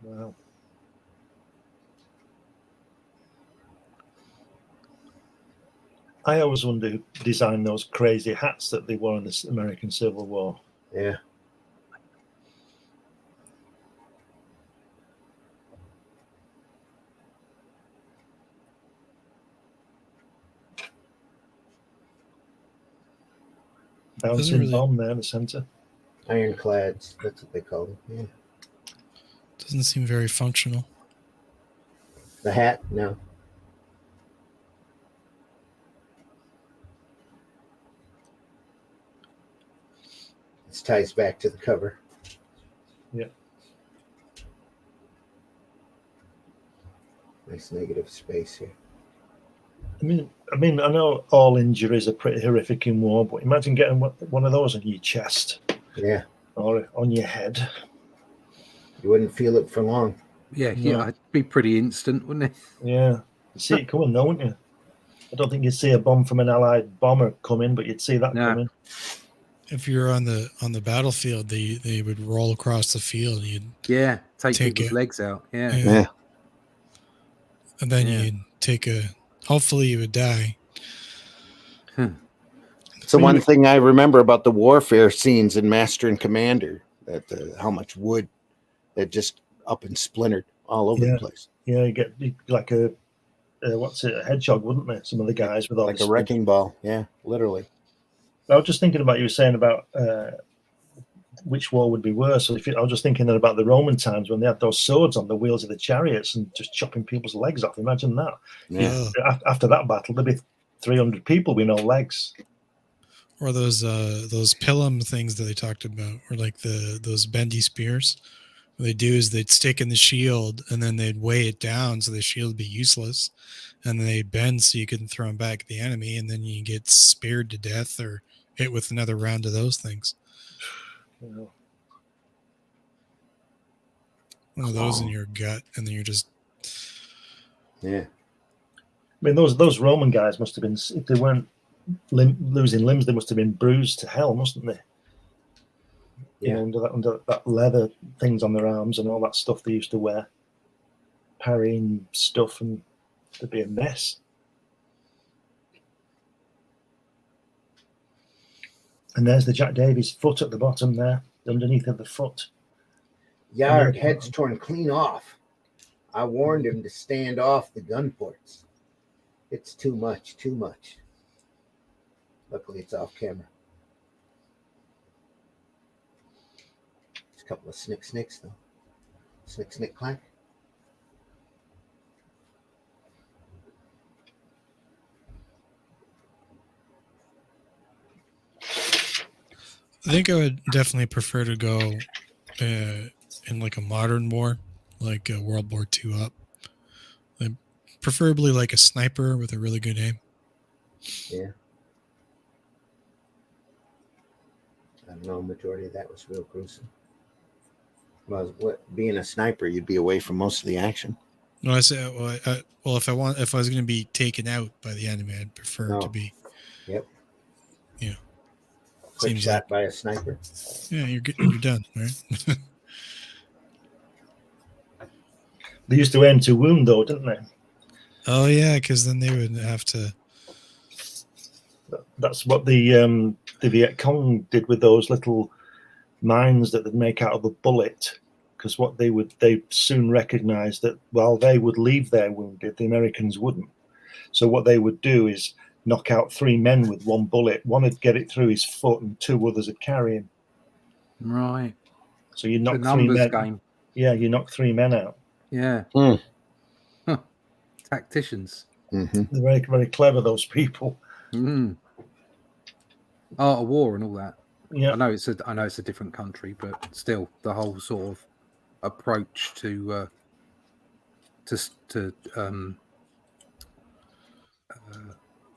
Wow. I always wonder who designed those crazy hats that they wore in the American Civil War. Yeah. bouncing really- bomb there in the center. Ironclads. That's what they call them. Yeah. Doesn't seem very functional. The hat? No. This ties back to the cover. Yeah. Nice negative space here. I mean, I know all injuries are pretty horrific in war, but imagine getting one of those on your chest Yeah. or on your head. You wouldn't feel it for long. Yeah, No. it'd be pretty instant, wouldn't it? Yeah, you see it coming, though, wouldn't you? I don't think you'd see a bomb from an Allied bomber coming, but you'd see that No. coming. If you're on the battlefield, they would roll across the field. You'd Yeah, take Take people's it. legs out. Yeah. Yeah. and then Yeah. you'd take a. Hopefully, you would die. It's the one thing I remember about the warfare scenes in Master and Commander, that how much wood that just up and splintered all over the place. Yeah, you get like a hedgehog, wouldn't they? Some of the guys with all Like this a wrecking ball. Yeah, literally. I was just thinking about you were saying about which war would be worse. I was just thinking then about the Roman times when they had those swords on the wheels of the chariots and just chopping people's legs off. Imagine that. Yeah. After that battle, there'd be 300 people with no legs. Or those pilum things that they talked about, or like those bendy spears. What they do is they'd stick in the shield and then they'd weigh it down so the shield would be useless, and then they'd bend so you couldn't throw them back at the enemy, and then you get speared to death or hit with another round of those things. You One of those in your gut, and then you're just Yeah. I mean, those Roman guys must have been, if they weren't losing limbs, they must have been bruised to hell, mustn't they? Yeah. You know, under that leather things on their arms and all that stuff they used to wear, parrying stuff, and it'd be a mess. And there's the Jack Davies foot at the bottom there, underneath of the foot. Yard, head's torn clean off. I warned him to stand off the gun ports. It's too much, too much. Luckily, it's off camera. It's a couple of snicks, though. Snick, clack. I think I would definitely prefer to go in like a modern war, like World War II up. Preferably like a sniper with a really good aim. Yeah. I don't know, majority of that was real gruesome. Well, being a sniper, you'd be away from most of the action. No, I say, well, if I was going to be taken out by the enemy, I'd prefer to be. Yep. Yeah. Quick Seems shot by a sniper. Yeah, you're done, right? They used to aim to wound, though, didn't they? Oh yeah, because then they would have to. That's what the Viet Cong did with those little mines that they'd make out of a bullet. Because what they soon recognized that while they would leave their wounded, the Americans wouldn't. So what they would do is knock out 3 men with 1 bullet. One would get it through his foot, and 2 others would carry him. Right. So you knock The 3 numbers men. game. Yeah, you knock 3 men out. Yeah. Mm. Huh. Tacticians. Mm-hmm. They're very, very clever, those people. Mm. Art of war and all that. Yeah. I know it's a different country, but still, the whole sort of approach to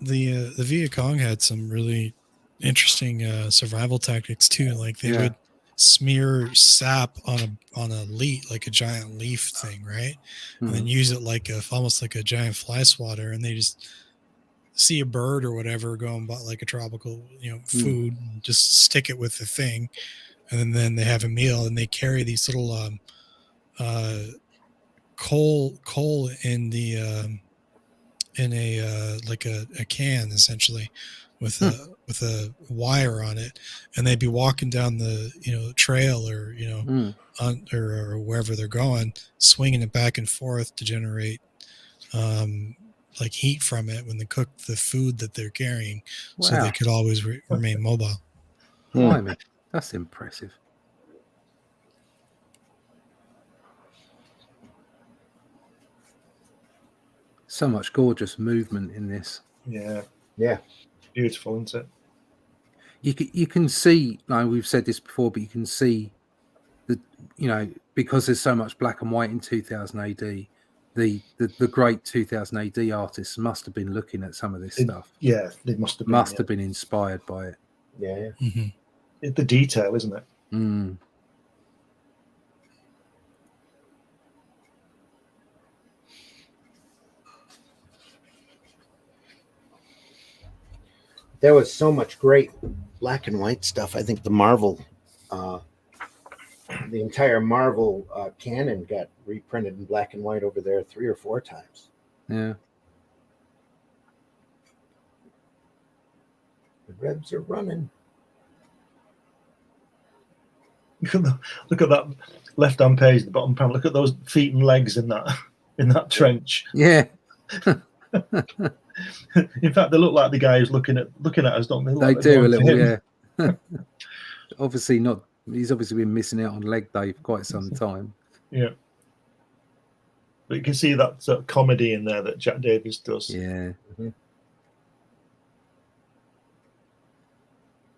The Viet Cong had some really interesting survival tactics too. Like they would smear sap on a leaf, like a giant leaf thing, right? And then use it like almost like a giant fly swatter, and they just see a bird or whatever going by like a tropical food, and just stick it with the thing, and then they have a meal, and they carry these little coal in the in a like a can essentially with a wire on it, and they'd be walking down the trail or or wherever they're going, swinging it back and forth to generate like heat from it when they cook the food that they're carrying. So they could always remain mobile. Blimey, that's impressive. So much gorgeous movement in this. Yeah, Yeah. beautiful, isn't it? You can see, like we've said this before, but you can see that, you know, because there's so much black and white in 2000 AD, the great 2000 AD artists must have been looking at some of this stuff. Yeah, they must have been. Must have been inspired by it. Yeah. Mhm. It's the detail, isn't it? Mm. There was so much great black and white stuff. I think the Marvel, the entire Marvel canon got reprinted in black and white over there 3 or 4 times. Yeah. The Rebs are running. Look at that left-hand page, the bottom panel. Look at those feet and legs in that trench. Yeah. In fact, they look like the guy who's looking at us, don't they? They Like do a going for little, him. yeah. Obviously not. He's obviously been missing out on leg day for quite some time. Yeah. But you can see that sort of comedy in there that Jack Davis does. Yeah.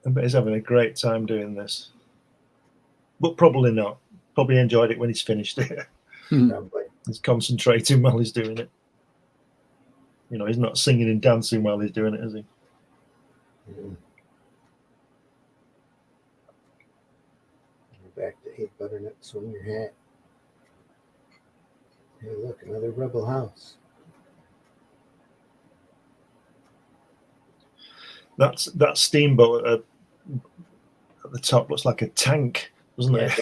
I bet he's having a great time doing this. But probably not. Probably enjoyed it when he's finished it. Probably. He's concentrating while he's doing it. You know, he's not singing and dancing while he's doing it, is he? Mm. Back to Hey Butternut, swing your hat. Hey, look, another rebel house. That steamboat at the top looks like a tank, doesn't it?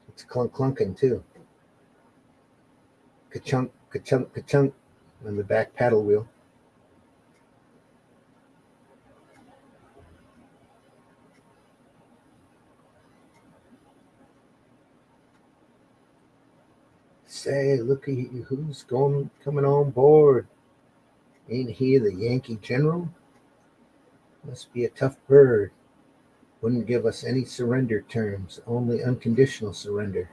It's clunking too. Ka-chunk, ka-chunk, ka-chunk on the back paddle wheel. Say, look at you, who's coming on board? Ain't he the Yankee general? Must be a tough bird. Wouldn't give us any surrender terms, only unconditional surrender.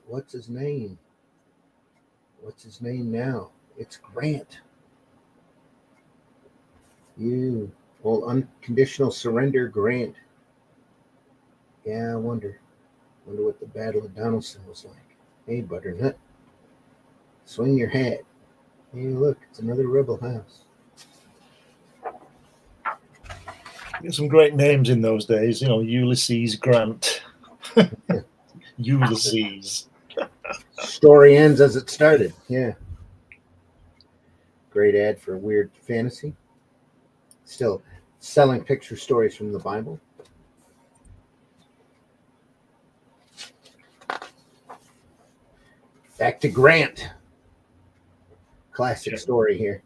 What's his name? What's his name now? It's Grant. You, well, unconditional surrender, Grant. Yeah, I wonder what the Battle of Donaldson was like. Hey, Butternut, swing your hat. Hey, look, it's another rebel house. There's some great names in those days, you know, Ulysses Grant. Ulysses. Story ends as it started. Yeah. Great ad for Weird Fantasy. Still selling picture stories from the Bible. Back to Grant. Classic story here.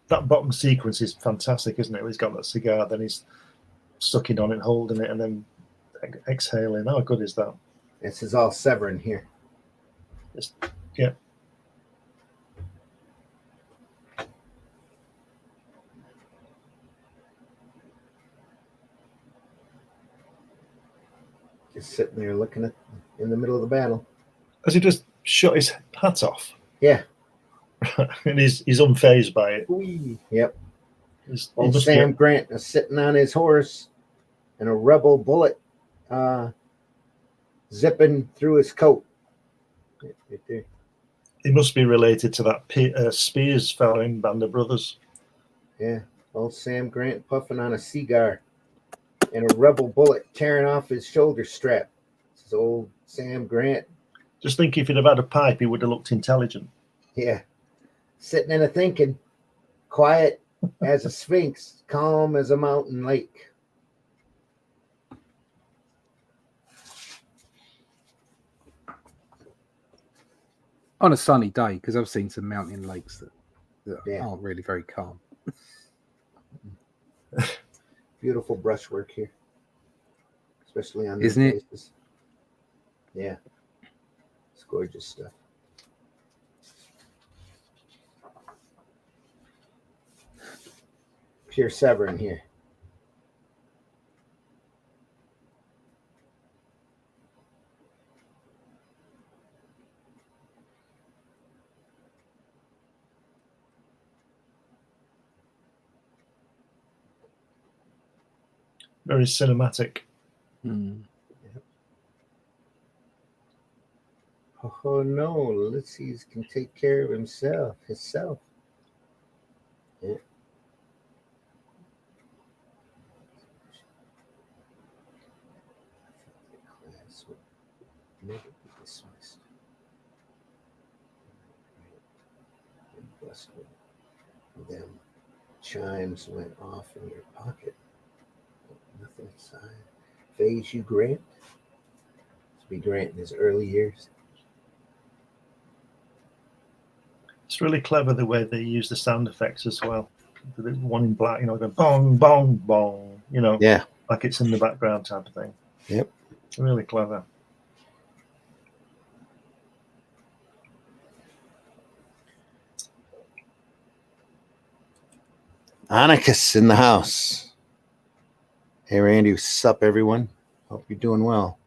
That bottom sequence is fantastic, isn't it? He's got that cigar, then he's sucking on it, holding it, and then exhaling. How good is that? This is all Severin here. Yeah. Just sitting there looking at in the middle of the battle. Has he just shut his hat off? Yeah. And he's unfazed by it. Whee. Yep. Old Sam Grant is sitting on his horse and a rebel bullet zipping through his coat. Right there. He must be related to that Spears fellow in Band of Brothers. Yeah. Old Sam Grant puffing on a cigar and a rebel bullet tearing off his shoulder strap. This is old Sam Grant. Just think if he'd have had a pipe, he would have looked intelligent. Yeah. Sitting in a thinking, quiet as a sphinx, calm as a mountain lake. On a sunny day, because I've seen some mountain lakes that Yeah. aren't really very calm. Beautiful brushwork here, especially on Isn't these it? faces. Yeah, it's gorgeous stuff. pure Severin here. Very cinematic. Oh no, Ulysses can take care of himself. Yeah. Class would never be dismissed. Them chimes went off in your pocket. Nothing inside. Phase you grant. To be Grant in his early years. It's really clever the way they use the sound effects as well. The one in black, going bong, bong, bong, Yeah. like it's in the background type of thing. Yep. Really clever. Anarchus in the house. Hey, Randy, what's up, everyone? Hope you're doing well.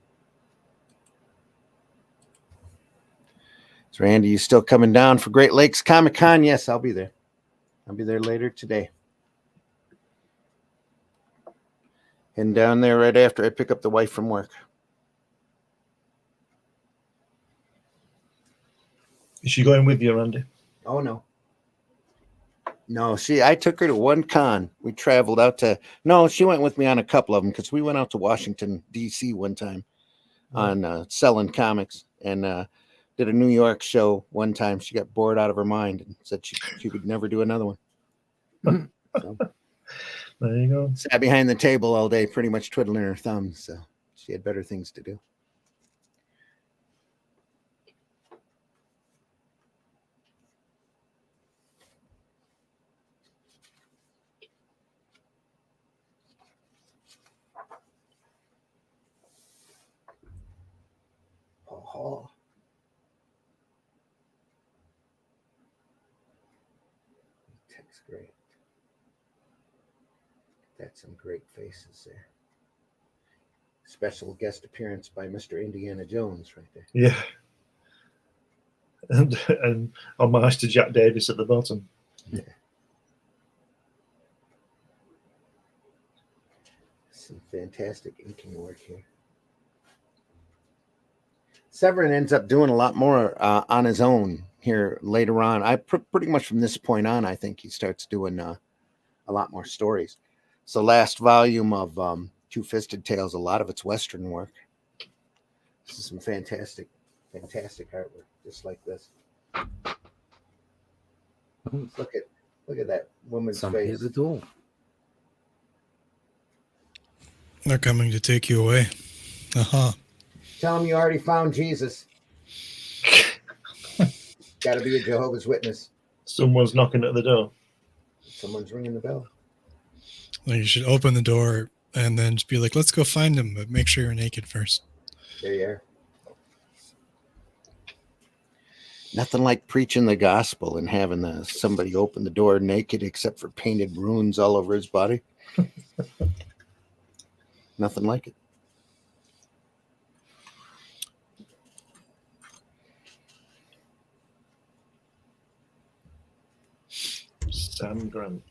So, Randy, you still coming down for Great Lakes Comic Con? Yes, I'll be there. I'll be there later today. And down there right after I pick up the wife from work. Is she going with you, Randy? Oh, no. No, I took her to one con. We traveled out to, she went with me on a couple of them because we went out to Washington, D.C. one time on selling comics and did a New York show one time. She got bored out of her mind and said she could never do another one. So, there you go. Sat behind the table all day, pretty much twiddling her thumbs. So she had better things to do. Oh. Text great. That's some great faces there. Special guest appearance by Mr. Indiana Jones right there. Yeah. And homage to Jack Davis at the bottom. Yeah. Some fantastic inking work here. Severin ends up doing a lot more on his own here later on. Pretty much from this point on, I think he starts doing a lot more stories. So last volume of Two Fisted Tales, a lot of it's Western work. This is some fantastic artwork, just like this. Look at that woman's Somebody face. at the door. They're coming to take you away. Tell him you already found Jesus. Got to be a Jehovah's Witness. Someone's knocking at the door. Someone's ringing the bell. Well, you should open the door and then just be like, let's go find him, but make sure you're naked first. There you are. Nothing like preaching the gospel and having somebody open the door naked except for painted runes all over his body. Nothing like it. Sam Grant.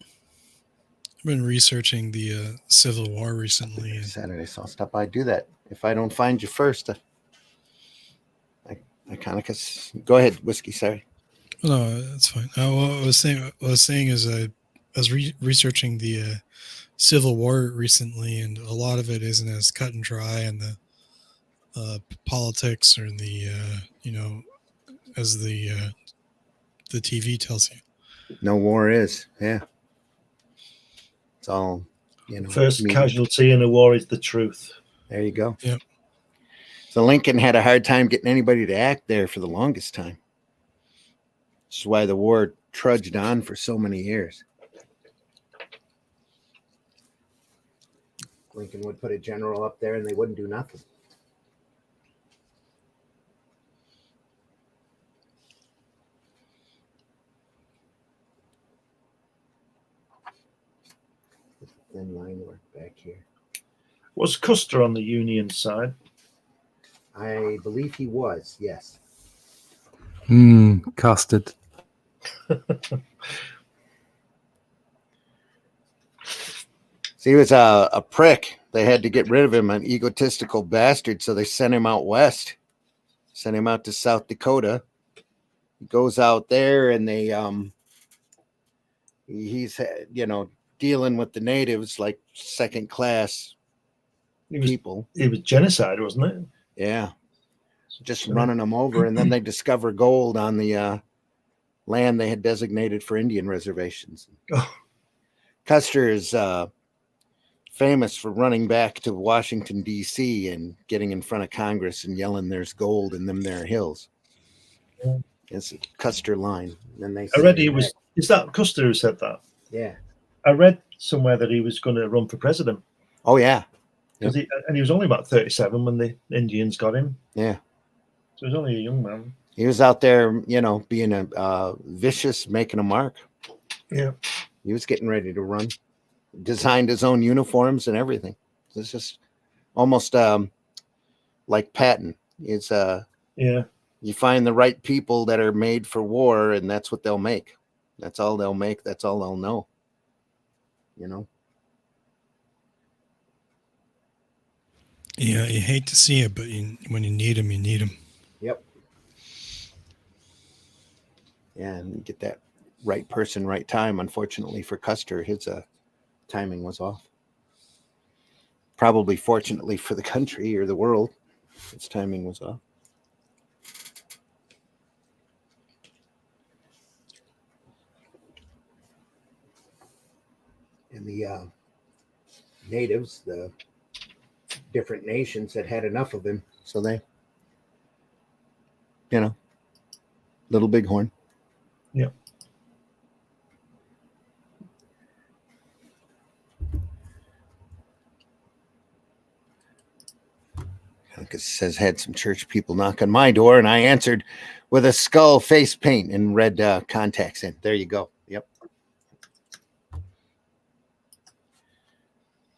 I've been researching the Civil War recently. Saturday, so I'll stop by and do that. If I don't find you first, I kind of go ahead, Whiskey. Sorry. No, that's fine. What I was saying is I was researching the Civil War recently, and a lot of it isn't as cut and dry, and the politics or the as the TV tells you. No war is, yeah. It's all, First media. casualty in a war is the truth. There you go. Yep. So Lincoln had a hard time getting anybody to act there for the longest time. Which is why the war trudged on for so many years. Lincoln would put a general up there and they wouldn't do nothing. thin line work back here. Was Custer on the Union side? I believe he was, yes. Custard. See, he was a prick. They had to get rid of him, an egotistical bastard, so they sent him out west. Sent him out to South Dakota. He goes out there and they he's dealing with the natives like second class people. It was genocide, wasn't it? Yeah. Just running them over, and then they discover gold on the land they had designated for Indian reservations. Oh. Custer is famous for running back to Washington, D.C. and getting in front of Congress and yelling, "There's gold in them there hills." Yeah. It's a Custer line. And then they I read he was. Is that Custer who said that? Yeah. I read somewhere that he was going to run for president. Oh, yeah. Yep. He was only about 37 when the Indians got him. Yeah. So he was only a young man. He was out there, being a vicious, making a mark. Yeah. He was getting ready to run. Designed his own uniforms and everything. It's just almost like Patton. It's yeah. You find the right people that are made for war, and that's what they'll make. That's all they'll make. That's all they'll know. Yeah, you hate to see it, but when you need them, you need them. Yep. Yeah, and you get that right person, right time. Unfortunately for Custer, his timing was off. Probably fortunately for the country or the world, its timing was off. And the natives, the different nations had enough of him, so they, Little Bighorn. Yeah. Because it says had some church people knock on my door, and I answered with a skull face paint and red contacts in. There you go. Yep.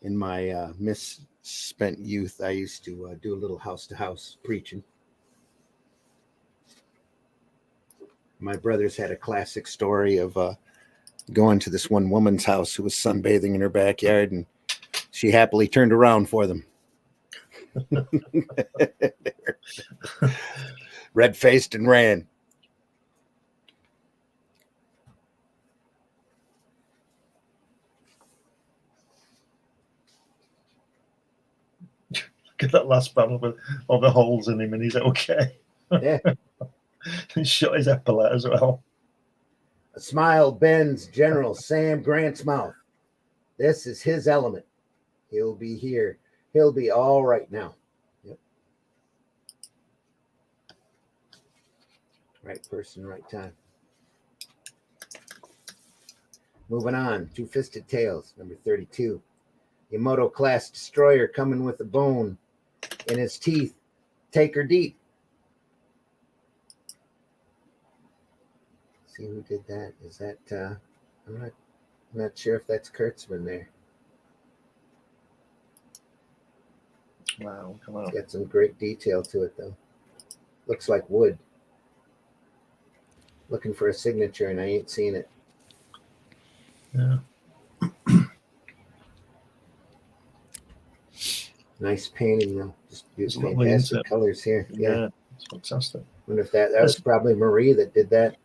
In my misspent youth, I used to do a little house-to-house preaching. My brothers had a classic story of going to this one woman's house who was sunbathing in her backyard, and she happily turned around for them. Red-faced and ran. Get that last battle with all the holes in him, and he's okay. Yeah. And shot his epaulet as well. A smile bends General Sam Grant's mouth. This is his element. He'll be here. He'll be all right now. Yep. Right person, right time. Moving on. Two Fisted Tales, number 32. Yamato-class destroyer coming with a bone in his teeth. Take her deep. See who did that? Is that I'm not sure if that's Kurtzman there. Wow, come on. It's got some great detail to it though. Looks like wood. Looking for a signature and I ain't seen it. Yeah. Nice painting though. Just It's fantastic lovely, colors here. Yeah. It's fantastic. Wonder if that was probably Marie that did that.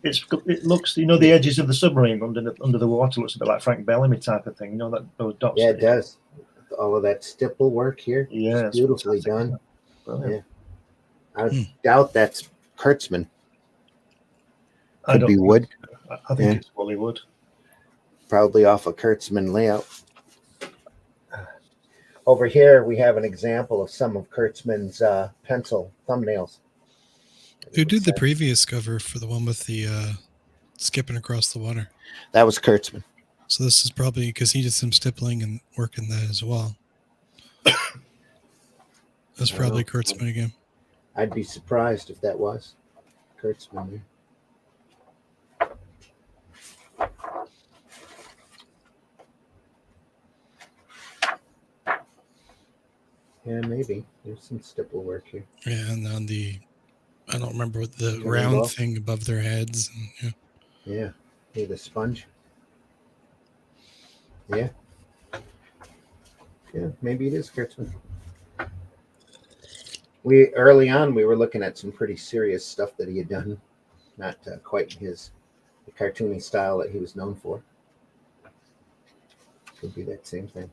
It looks, the edges of the submarine under the water looks a bit like Frank Bellamy type of thing. Those dots. Yeah, it does. All of that stipple work here. Yeah, it's beautifully done. Brilliant. Yeah. I doubt that's Kurtzman. I Could be Wood. I think it's Wally Wood. Probably off a Kurtzman layout. Over here, we have an example of some of Kurtzman's pencil thumbnails. Who did the previous cover for the one with the skipping across the water? That was Kurtzman. So this is probably because he did some stippling and work in that as well. That's probably Kurtzman again. I'd be surprised if that was Kurtzman there. Yeah, maybe. There's some stipple work here. Yeah, and on the, I don't remember what the Turning round ball. thing above their heads. And, yeah. Yeah. Hey, the sponge. Yeah. Yeah, maybe it is Kurtzman. Early on we were looking at some pretty serious stuff that he had done, not quite his the cartoony style that he was known for. Could be that same thing.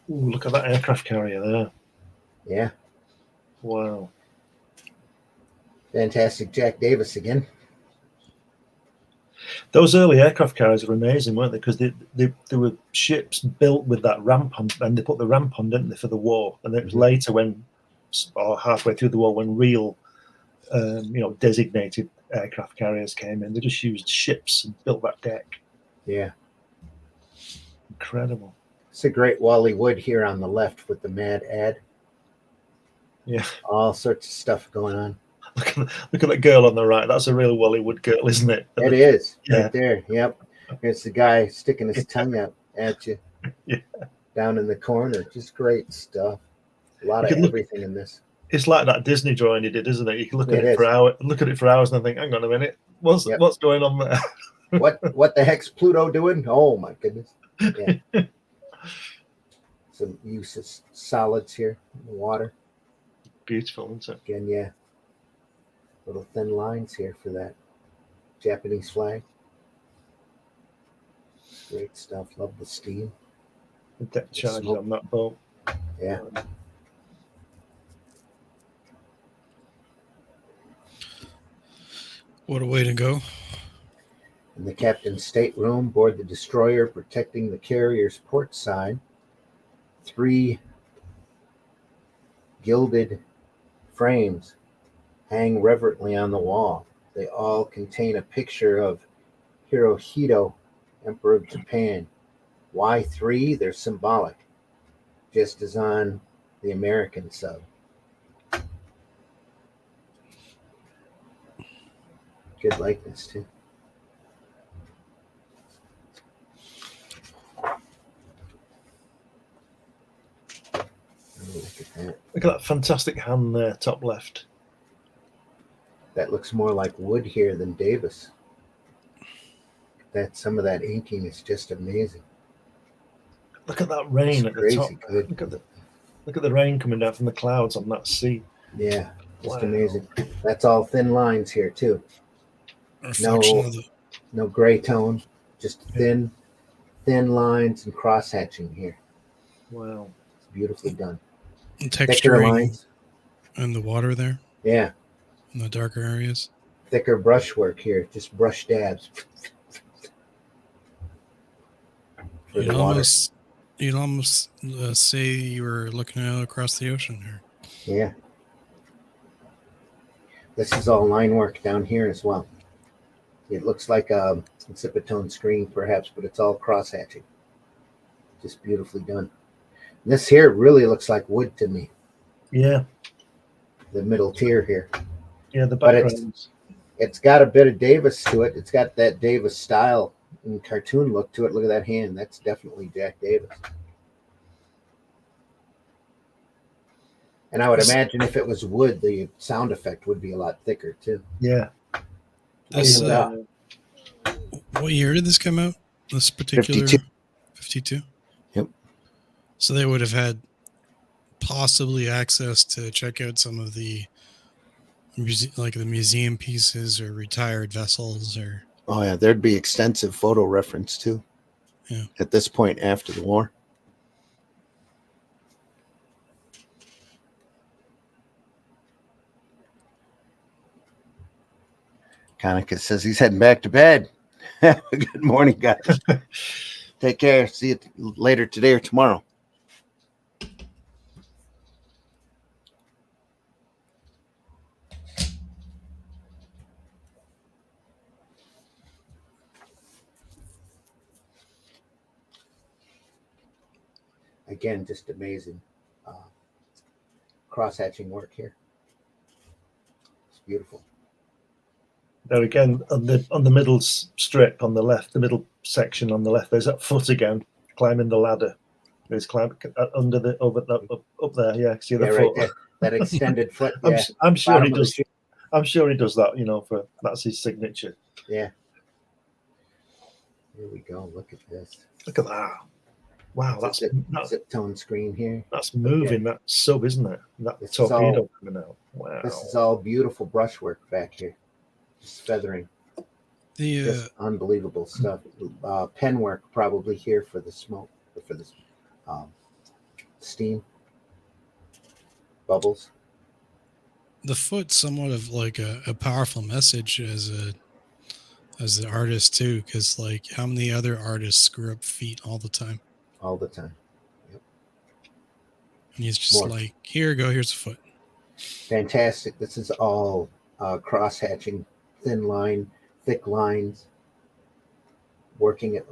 Ooh, look at that aircraft carrier there. Yeah, Wow. fantastic. Jack Davis again. Those early aircraft carriers are amazing, weren't they? Because they were ships built with that ramp on, and they put the ramp on, didn't they, for the war? And it was later when, or halfway through the war, when real, designated aircraft carriers came in. They just used ships and built that deck. Yeah, Incredible. it's a great Wally Wood here on the left with the mad ad. Yeah. All sorts of stuff going on. Look at that girl on the right. That's a real Wally Wood girl, isn't it? It is Yeah. right there. Yep. Here's the guy sticking his tongue out at you. Yeah. Down in the corner. Just great stuff. A lot You of can look- everything in this. It's like that Disney drawing he did, isn't it? You can look at It it for is. hours, and think, "Hang on a minute, what's going on there?" What the heck's Pluto doing? Oh my goodness. Yeah. Some use of solids here in the water. Beautiful, isn't it? Again, yeah. Little thin lines here for that Japanese flag. Great stuff. Love the steam. The depth charges smoke. on that boat. Yeah. What a way to go. In the captain's stateroom, board the destroyer, protecting the carrier's port side. 3 gilded frames hang reverently on the wall. They all contain a picture of Hirohito, Emperor of Japan. Why 3? They're symbolic, just as on the American sub. Good likeness, too. Look at that. Look at that fantastic hand there, top left. That looks more like wood here than Davis. Some of that inking is just amazing. Look at that rain It's at the crazy top. good. Look at the rain coming down from the clouds on that sea. Yeah, just Wow. amazing. That's all thin lines here too. Reflection of the No gray tone, just thin lines and cross hatching here. Wow. It's beautifully done. Thicker texturing lines. and the water there Yeah, in the darker areas. thicker brushwork here, just brush dabs. For You'd the water. almost say you were looking out across the ocean here. Yeah. This is all line work down here as well. It looks like a Incipitone screen perhaps, but it's all cross hatching. Just beautifully done. This here really looks like wood to me. Yeah. The middle tier here. Yeah, the But backgrounds. it's got a bit of Davis to it. It's got that Davis style and cartoon look to it. Look at that hand. That's definitely Jack Davis. And I would imagine if it was wood, the sound effect would be a lot thicker too. Yeah. This, Yeah. what year did this come out? This particular 52. 52? Yep. So they would have had possibly access to check out some of the the museum pieces or retired vessels or Oh yeah, there'd be extensive photo reference too. Yeah. At this point after the war. Konica says he's heading back to bed. Good morning, guys. Take care. See you later today or tomorrow. Again, just amazing cross-hatching work here. It's beautiful. There again, on the middle strip on the left, the middle section on the left, there's that foot again. climbing the ladder. He's climbing under up there. Yeah, see the Yeah, foot. right there. That extended foot. Yeah. I'm sure Bottom he of the does. shoe. I'm sure he does that. That's his signature. Yeah. Here we go. Look at this. Look at that. Wow, that's zip tone screen here. That's moving. That sub, isn't it? That This is torpedo all- coming out. Wow. This is all beautiful brushwork back here. Just feathering. The Just unbelievable stuff. Pen work probably here for the smoke, for the steam bubbles. the foot's somewhat of like a powerful message as the artist too, because like how many other artists screw up feet all the time? All the time. Yep. And he's just More. like, here's a foot. Fantastic. This is all cross hatching, thin line, thick lines, working it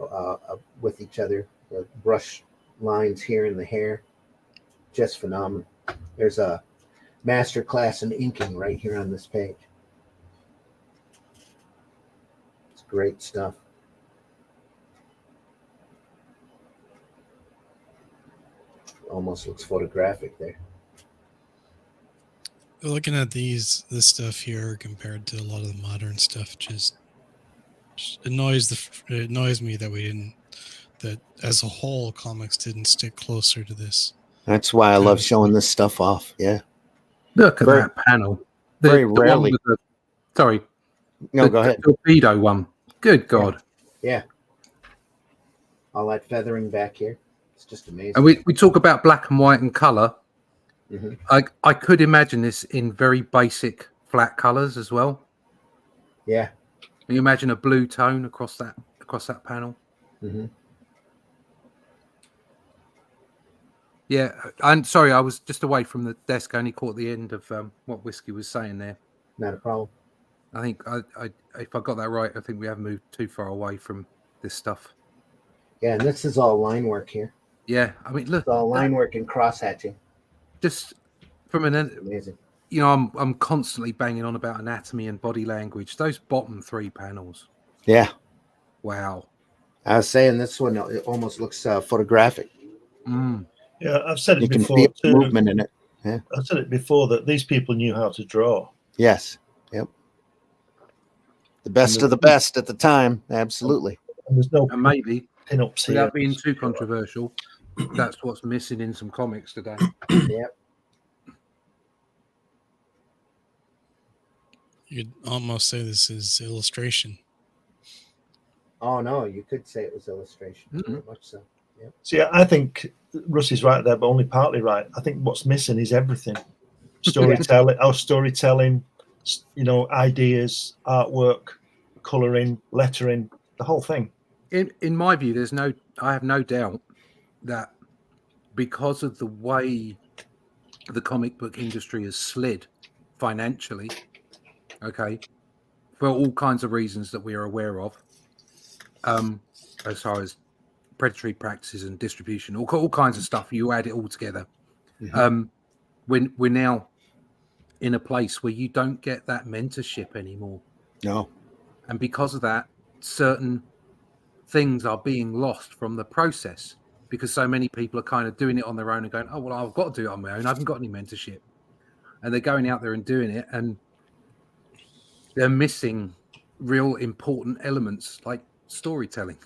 with each other. The brush lines here in the hair, just phenomenal. There's a master class in inking right here on this page. It's great stuff. Almost looks photographic there. Looking at this stuff here compared to a lot of the modern stuff, just annoys me that as a whole comics didn't stick closer to this. That's why I love showing this stuff off. Yeah. Look at that panel. Very one rarely. with sorry. No, go ahead. The torpedo one. Good God. Yeah. All that feathering back here. It's just amazing. And we talk about black and white and color. Mhm. I could imagine this in very basic flat colors as well. Yeah. Can you imagine a blue tone across that panel? Mm-hmm. Yeah, I'm sorry, I was just away from the desk. I only caught the end of what Whiskey was saying there. Not a problem. I think if I got that right, I think we haven't moved too far away from this stuff. Yeah, and this is all line work here. Yeah, I mean, look, It's all line work and cross hatching. just from Amazing. You know, I'm constantly banging on about anatomy and body language. Those bottom three panels. Yeah. Wow. I was saying this one, it almost looks photographic. Mm. Yeah, I've said it You can before feel too. movement in it. Yeah. I've said it before that these people knew how to draw. Yes. Yep. The best of the best at the time. Absolutely. And there's no And maybe, pin-ups here. without being too controversial, that's what's missing in some comics today. Yep. You could almost say this is illustration. Oh no, you could say it was illustration. Mhm. Very much so. Yep. See, I think Rusty's right there, but only partly right. I think what's missing is everything. Storytelling, our storytelling, ideas, artwork, colouring, lettering, the whole thing. In my view, I have no doubt that because of the way the comic book industry has slid financially, okay, for all kinds of reasons that we are aware of, as far as predatory practices and distribution, all kinds of stuff, you add it all together. Mhm. When we're now in a place where you don't get that mentorship anymore. No. And because of that, certain things are being lost from the process because so many people are kind of doing it on their own and going, oh, well, I've got to do it on my own. I haven't got any mentorship. And they're going out there and doing it. And they're missing real important elements like storytelling.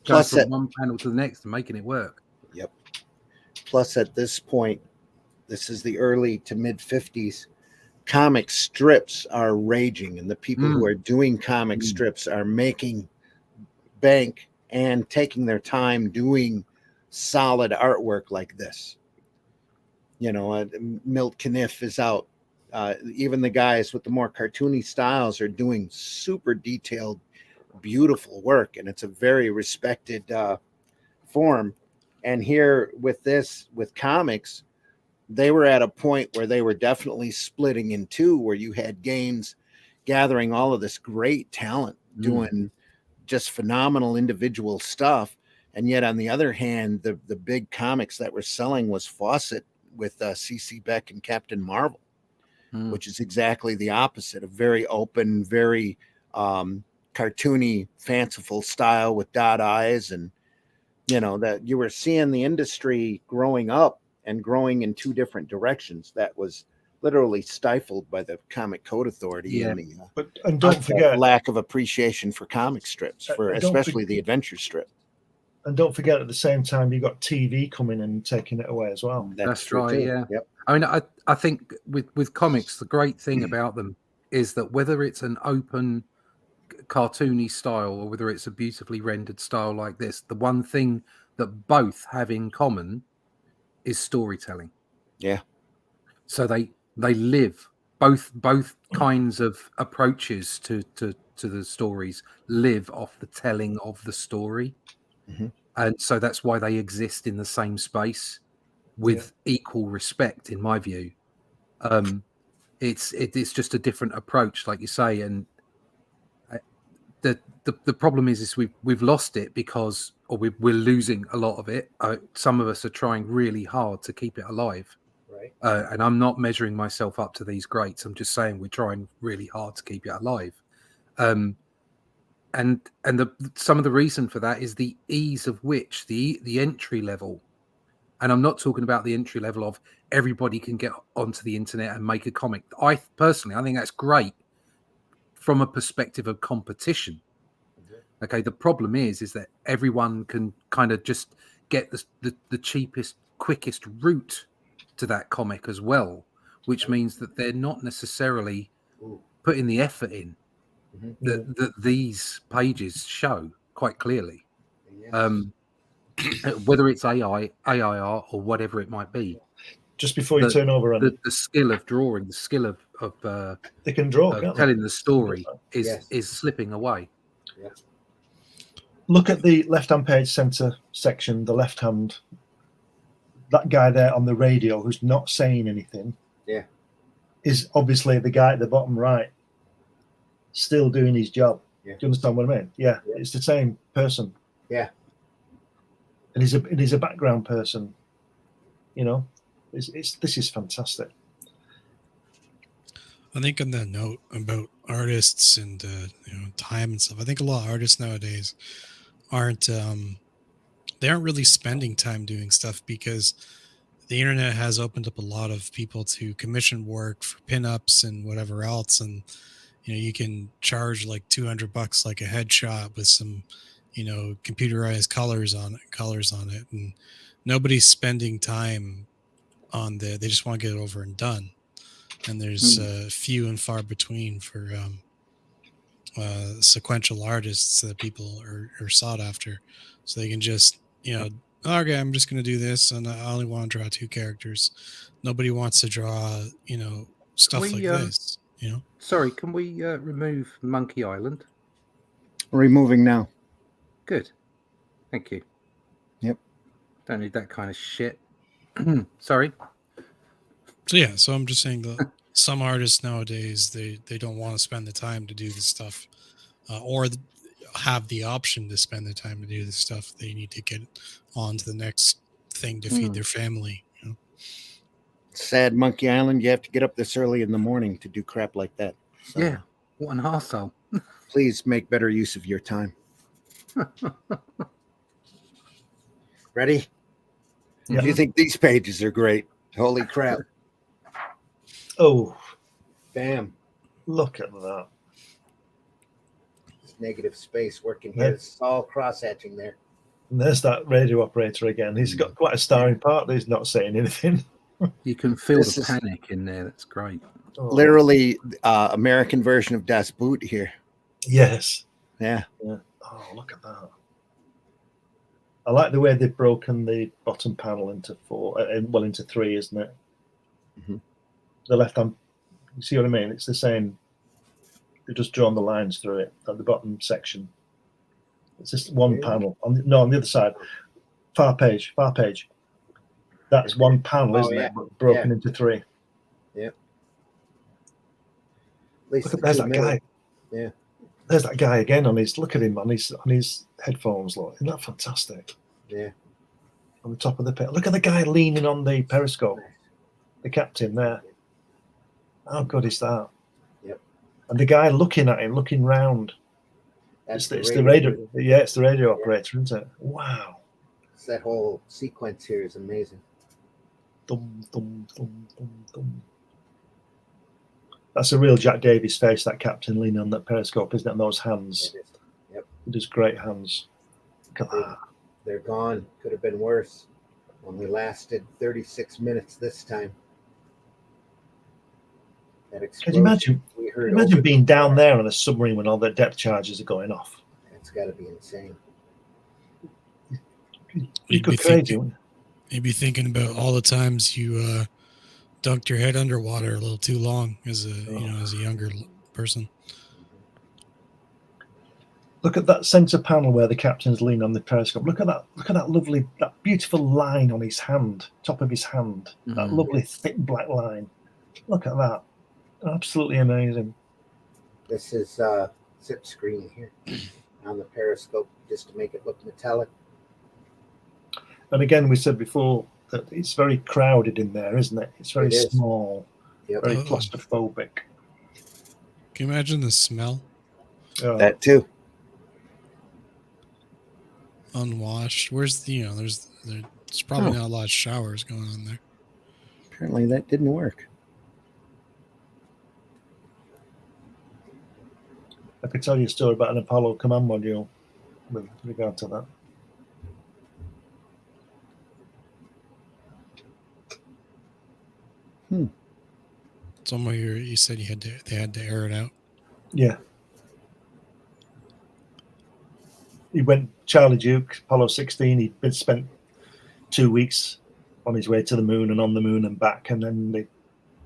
Going Plus from one panel to the next and making it work. Yep. Plus, at this point, this is the early to mid 50s. Comic strips are raging, and the people who are doing comic strips are making bank and taking their time doing solid artwork like this. Milt Caniff is out. Even the guys with the more cartoony styles are doing super detailed, beautiful work, and it's a very respected form. And here with comics, they were at a point where they were definitely splitting in two, where you had Gaines gathering all of this great talent, doing just phenomenal individual stuff. And yet on the other hand, the big comics that were selling was Fawcett with C.C. Beck and Captain Marvel, which is exactly the opposite, a very open, very cartoony, fanciful style with dot eyes and You know, that you were seeing the industry growing up and growing in two different directions. That was literally stifled by the Comic Code Authority Yeah. and the And don't forget, lack of appreciation for comic strips, for don't especially the adventure strip. and don't forget at the same time you got TV coming and taking it away as well. That's true right. too. Yeah. Yep. I mean, I think with comics, the great thing about them is that whether it's an open cartoony style or whether it's a beautifully rendered style like this, the one thing that both have in common is storytelling. Yeah. So they live both kinds of approaches to the stories live off the telling of the story. Mhm. And so that's why they exist in the same space with equal respect, in my view. It's just a different approach, like you say, and the problem is we've lost it because, or we're losing a lot of it. Some of us are trying really hard to keep it alive, Right. and I'm not measuring myself up to these greats. I'm just saying we're trying really hard to keep it alive. And some of the reason for that is the ease of which the entry level, and I'm not talking about the entry level of everybody can get onto the internet and make a comic. I think that's great from a perspective of competition. Okay, the problem is that everyone can kind of just get the cheapest, quickest route to that comic as well, which means that they're not necessarily putting the effort in that these pages show quite clearly. Whether it's AI, AIR, or whatever it might be. Just before you turn over, the skill of drawing, the skill of they can draw, telling the story is slipping away. Yeah. Look at the left-hand page center section, the left hand. That guy there on the radio who's not saying anything, is obviously the guy at the bottom right, still doing his job. Yeah. Do you understand what I mean? Yeah, it's the same person. Yeah. And he's a background person. You know, this is fantastic. I think on that note about artists and time and stuff, I think a lot of artists nowadays aren't really spending time doing stuff because the internet has opened up a lot of people to commission work for pinups and whatever else, and you can charge like $200 like a headshot with some computerized colors on it, and nobody's spending time on they just want to get it over and done. And there's few and far between for sequential artists that people are sought after, so they can just okay, I'm just going to do this and I only want to draw 2 characters. Nobody wants to draw stuff like this. Sorry, can we remove Monkey Island? Removing now. Good, thank you. Yep. Don't need that kind of shit. Sorry. So I'm just saying that some artists nowadays they don't want to spend the time to do this stuff, or have the option to spend the time to do this stuff. They need to get on to the next thing to feed their family. Sad Monkey Island. You have to get up this early in the morning to do crap like that. So Yeah, what an arsehole. please make better use of your time. Ready? Yeah. Do you think these pages are great? Holy crap. Oh, Bam. look at that. This negative space working here. It's all cross-hatching there. And there's that radio operator again. He's got quite a starring part. He's not saying anything. You can feel This the is- panic in there. That's great. Oh, Literally American version of Das Boot here. yes. Yeah. Oh, look at that. I like the way they've broken the bottom panel into 4, into 3, isn't it? Mhm. The left hand, you see what I mean? It's the same. They've just drawn the lines through it at the bottom section. It's just one panel. On the other side, far page. That's one panel, isn't it? But broken into 3. At least Look at there's that guy. Yeah. There's that guy again look at him on his headphones. Look, isn't that fantastic? Yeah. On the top of the pit. Look at the guy leaning on the periscope. The captain there. How good is that? Yep. And the guy looking at him, looking round. That's It's the radio. Yeah, it's the radio operator, isn't it? Wow. That whole sequence here is amazing. Dum, dum, dum, dum, dum. That's a real Jack Davies face, that captain leaning on that periscope, isn't it? And those hands. It is. Yep. Just great hands. Look at that. They're gone. Could have been worse. Only lasted 36 minutes this time. That Can you explosion we heard. imagine being down there on a submarine when all the depth charges are going off? It's got to be insane. You go crazy. You'd be thinking about all the times you dunked your head underwater a little too long as a younger person. Look at that center panel where the captain's leaning on the periscope. Look at that. Look at that lovely, that beautiful line on his hand, top of his hand. That lovely thick black line. Look at that. Absolutely amazing. This is zip screen here on the periscope just to make it look metallic. And again, we said before that it's very crowded in there, isn't it? It's very small, very claustrophobic. Can you imagine the smell? That too. Unwashed. Where's there's probably not a lot of showers going on there. Apparently that didn't work. I could tell you a story about an Apollo command module with regard to that. Somewhere you said they had to air it out. Yeah. He went, Charlie Duke, Apollo 16. He'd been spent 2 weeks on his way to the moon and on the moon and back, and then they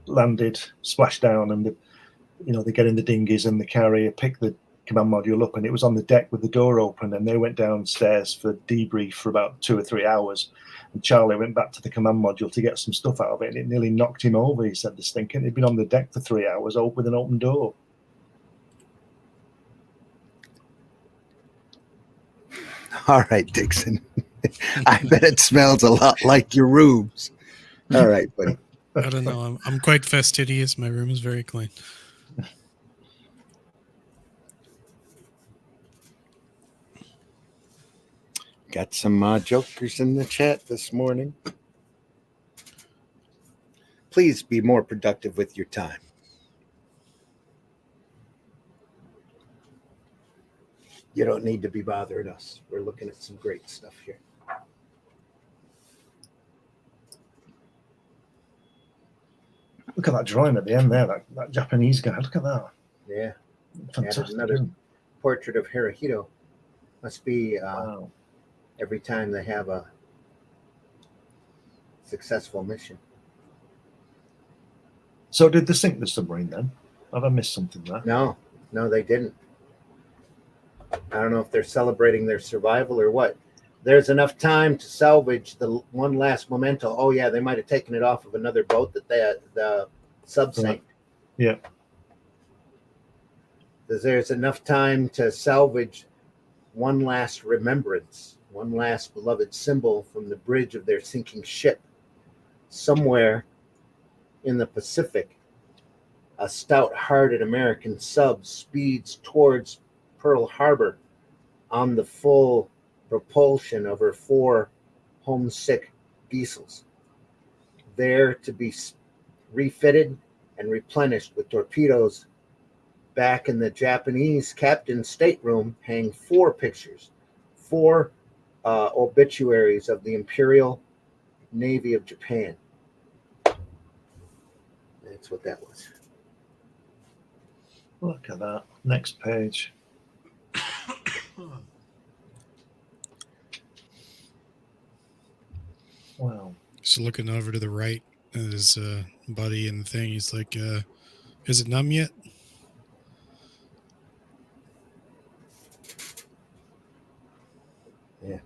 landed, splashed down, and they get in the dinghies and the carrier picked the command module up, and it was on the deck with the door open, and they went downstairs for debrief for about 2 or 3 hours. And Charlie went back to the command module to get some stuff out of it, and it nearly knocked him over, he said, the stinking. He'd been on the deck for 3 hours with an open door. All right, Dixon. I bet it smells a lot like your rooms. All right, buddy. I don't know. I'm quite fastidious. My room is very clean. Got some jokers in the chat this morning. Please be more productive with your time. You don't need to be bothering us. We're looking at some great stuff here. Look at that drawing at the end there, that Japanese guy. Look at that. Yeah. Fantastic. Another portrait of Hirohito. Must be Wow. every time they have a successful mission. So did they sink the submarine then? Have I missed something there? No, they didn't. I don't know if they're celebrating their survival or what. There's enough time to salvage the one last memento. Oh yeah, they might have taken it off of another boat that the sub sank. Yeah. There's enough time to salvage one last remembrance, one last beloved symbol from the bridge of their sinking ship. Somewhere in the Pacific, a stout-hearted American sub speeds towards Pearl Harbor on the full propulsion of her 4 homesick diesels, there to be refitted and replenished with torpedoes. Back in the Japanese captain's stateroom hang 4 pictures, 4 obituaries of the Imperial Navy of Japan. That's what that was. Look at that. Next page. Wow. So looking over to the right at his buddy and the thing, he's like, is it numb yet? Yeah.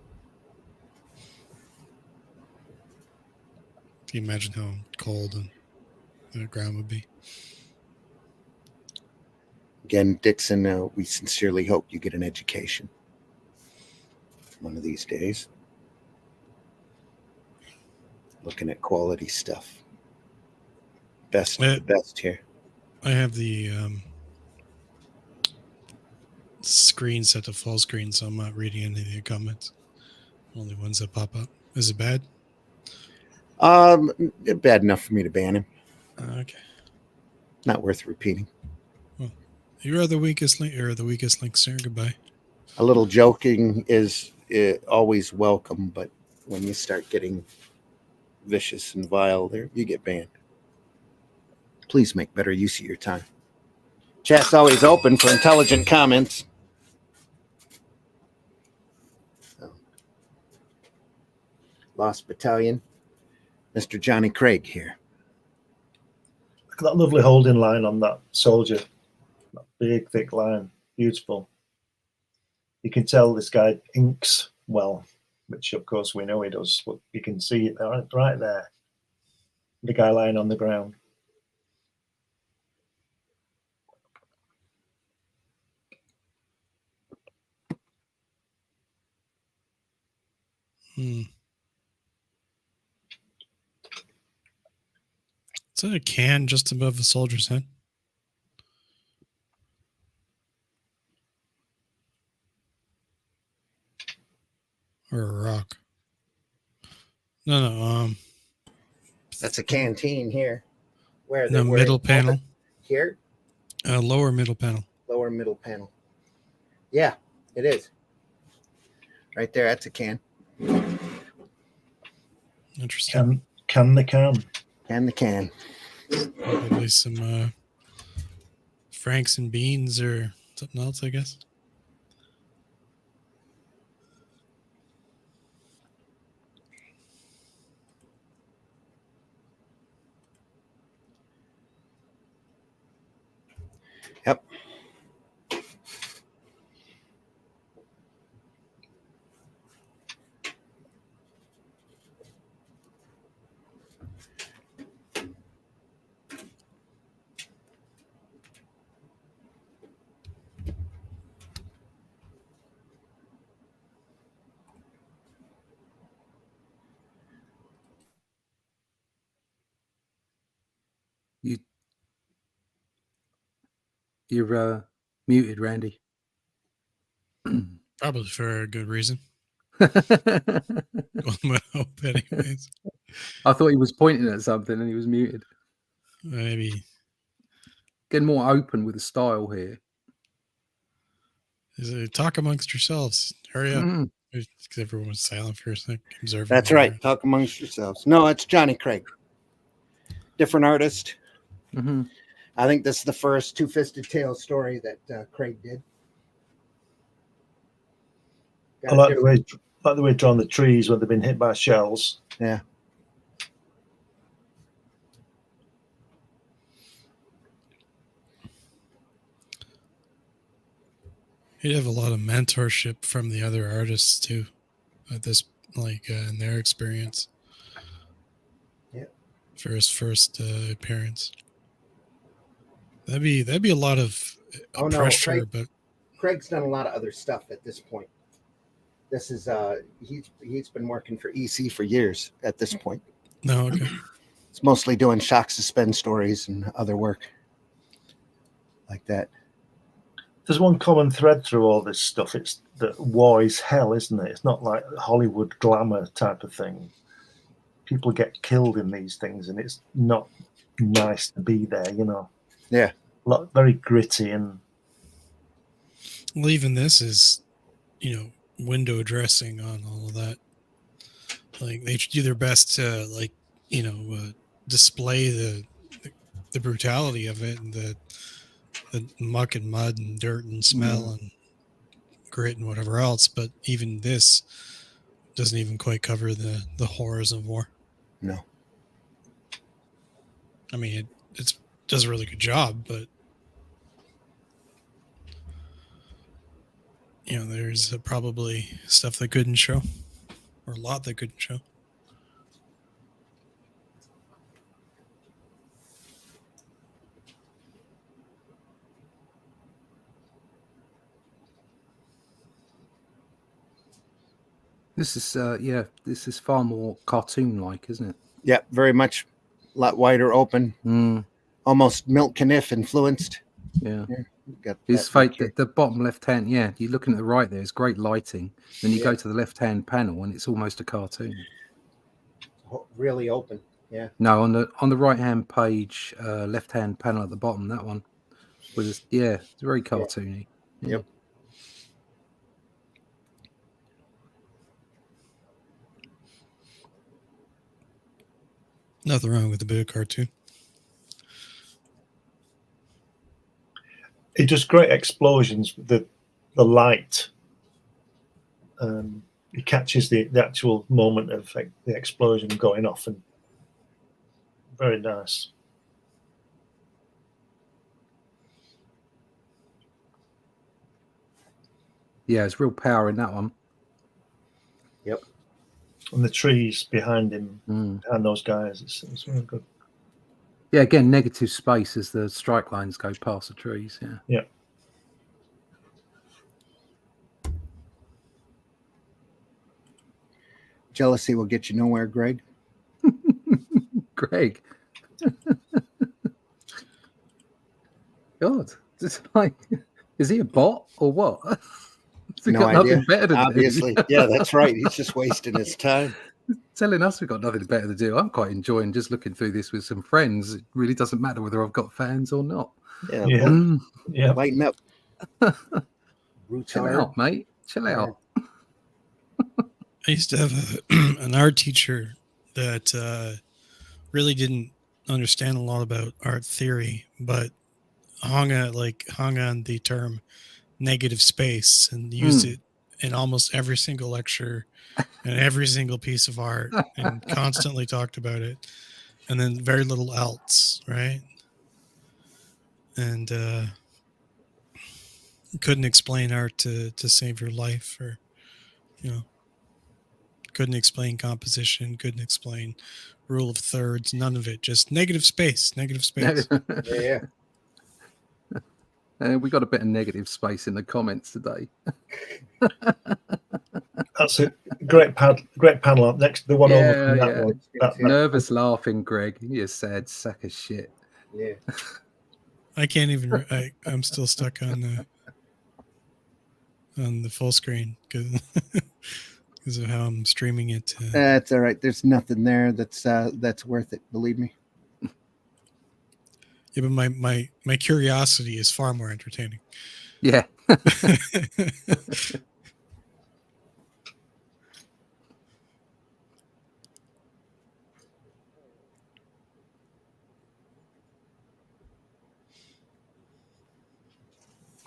Can you imagine how cold and the ground would be? Again, Dixon, we sincerely hope you get an education one of these days. Looking at quality stuff. Best here. I have the screen set to full screen, so I'm not reading any of the comments. Only ones that pop up. Is it bad? Bad enough for me to ban him. Okay. Not worth repeating. Well, you are the weakest link. You're the weakest link, sir. Goodbye. A little joking is always welcome, but when you start getting vicious and vile, there you get banned. Please make better use of your time. Chat's always open for intelligent comments. Lost Battalion, Mr. Johnny Craig here. Look at that lovely holding line on that soldier. That big, thick line. Beautiful. You can tell this guy inks well, which of course we know he does, but you can see it right there. The guy lying on the ground. Is that a can just above the soldier's head? Or a rock? No. That's a canteen here. Where The middle panel. Here? Lower middle panel. Lower middle panel. Yeah, it is. Right there, that's a can. Interesting. Can the can. Can the can. Probably some Franks and beans or something else, I guess. Yep. You're muted, Randy. Probably for a good reason. Anyways. I thought he was pointing at something and he was muted. Maybe. Getting more open with the style here. Talk amongst yourselves. Hurry up. Because everyone was silent for a second. Observing. That's right. Talk amongst yourselves. No, it's Johnny Craig. Different artist. Mm-hmm. I think this is the first Two-Fisted Tales story that Craig did. I like the way drawn the trees when they've been hit by shells. Yeah. He'd have a lot of mentorship from the other artists too, at this in their experience. Yeah. For his first appearance. That'd be a lot of pressure, but Craig's done a lot of other stuff at this point. This is he's been working for EC for years at this point. No, okay. It's mostly doing shock suspense stories and other work like that. There's one common thread through all this stuff. It's that war is hell, isn't it? It's not like Hollywood glamour type of thing. People get killed in these things, and it's not nice to be there, you know. Yeah. Very gritty and. Well, even this is, window dressing on all of that. Like they do their best to, display the brutality of it and the muck and mud and dirt and smell and grit and whatever else. But even this doesn't even quite cover the horrors of war. No. I mean, it does a really good job, but there's probably stuff that couldn't show, or a lot that couldn't show. This is far more cartoon-like, isn't it? Yeah, very much a lot wider open. Almost Milt Caniff influenced. Yeah. Got It's that fake. The bottom left hand. Yeah, you're looking at the right. There's great lighting. Then you go to the left hand panel, and it's almost a cartoon. really open. Yeah. No, on the right hand page, left hand panel at the bottom. That one. With it's very cartoony. Yeah. Yep. Nothing wrong with a bit of cartoon. It just great explosions with the light. It catches the actual moment of like, the explosion going off, and very nice. Yeah, it's real power in that one. Yep. And the trees behind him, behind those guys, it's really good. Yeah, again, negative space as the strike lines go past the trees. Yeah. Yeah. Jealousy will get you nowhere, Greg. Greg. God, it's like, is he a bot or what? Has he No got idea. nothing better to Obviously. do? Yeah, that's right. He's just wasting his time. Telling us we've got nothing better to do. I'm quite enjoying just looking through this with some friends. It really doesn't matter whether I've got fans or not. Yeah. Yeah. Lighten up. Chill out, mate. Chill out. I used to have an art teacher that really didn't understand a lot about art theory, but hung on the term negative space and used it in almost every single lecture and every single piece of art, and constantly talked about it, and then very little else, right? And couldn't explain art to save your life, or couldn't explain composition, couldn't explain rule of thirds, none of it, just negative space. Yeah. We got a bit of negative space in the comments today. That's a great panel up next. The one over from that one. Nervous laughing, Greg. You sad sack of shit. Yeah. I can't even. I'm still stuck on the full screen because of how I'm streaming it. That's all right. There's nothing there that's worth it. Believe me. Yeah, but my curiosity is far more entertaining. Yeah.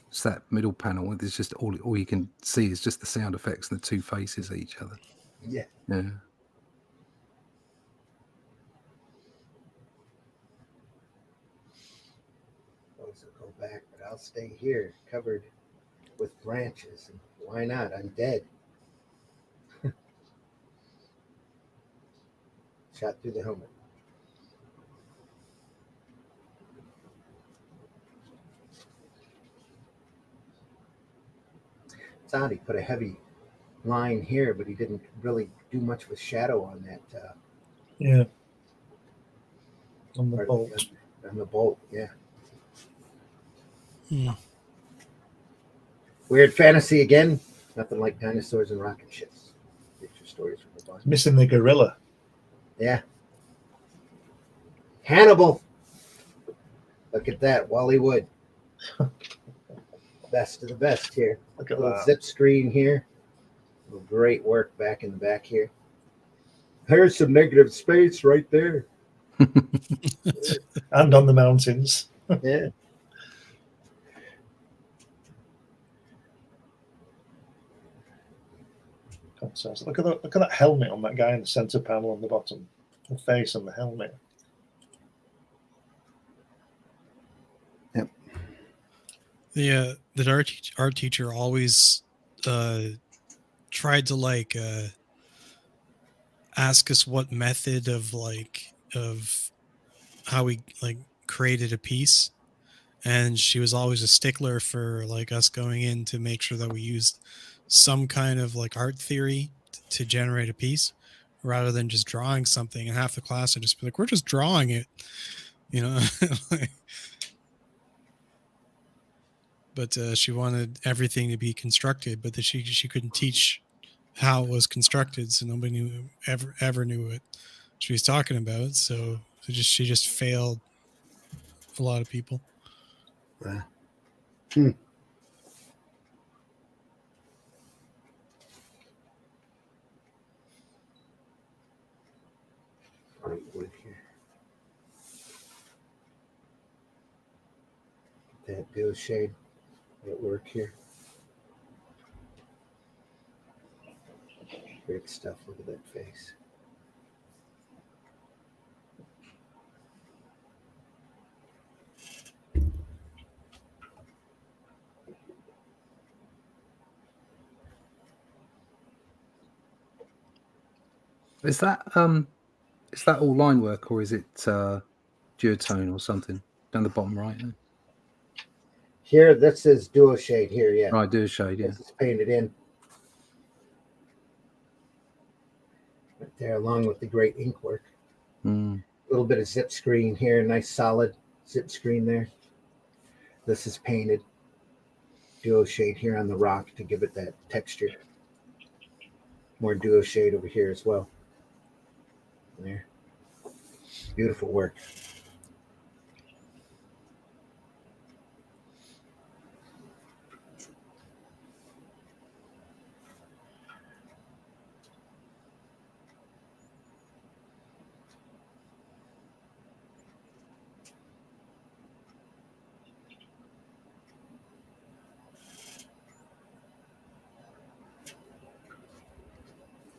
It's that middle panel. There's just all you can see is just the sound effects and the two faces of each other. Yeah. Yeah. Go back, but I'll stay here covered with branches. And why not? I'm dead. Shot through the helmet. It's odd he put a heavy line here, but he didn't really do much with shadow on that. Yeah. On the bolt. On the bolt, yeah. Hmm. Weird fantasy again. Nothing like dinosaurs and rocket ships. Get your stories from the bottom. Missing the gorilla. Yeah. Hannibal. Look at that. Wally Wood. Best of the best here. Look at little that. zip screen here. Great work back in the back here. There's some negative space right there. And on the mountains. Yeah. Look at that helmet on that guy in the center panel on the bottom. The face on the helmet. Yep. The art teacher always tried to ask us what method of how we created a piece, and she was always a stickler for us going in to make sure that we used some kind of art theory to generate a piece rather than just drawing something. And half the class would just be like, we're just drawing it, but she wanted everything to be constructed, but that she couldn't teach how it was constructed, so nobody knew ever knew what she was talking about. So she just failed a lot of people. Wood here. That dual shade at work here. Great stuff. Look at that face. Is that all line work, or is it duotone or something down the bottom right? Here, this is dual shade here, yeah. Right, duo shade, yeah. This is painted in. Right there, along with the great ink work. A little bit of zip screen here, nice solid zip screen there. This is painted duo shade here on the rock to give it that texture. More duo shade over here as well. There. Beautiful work.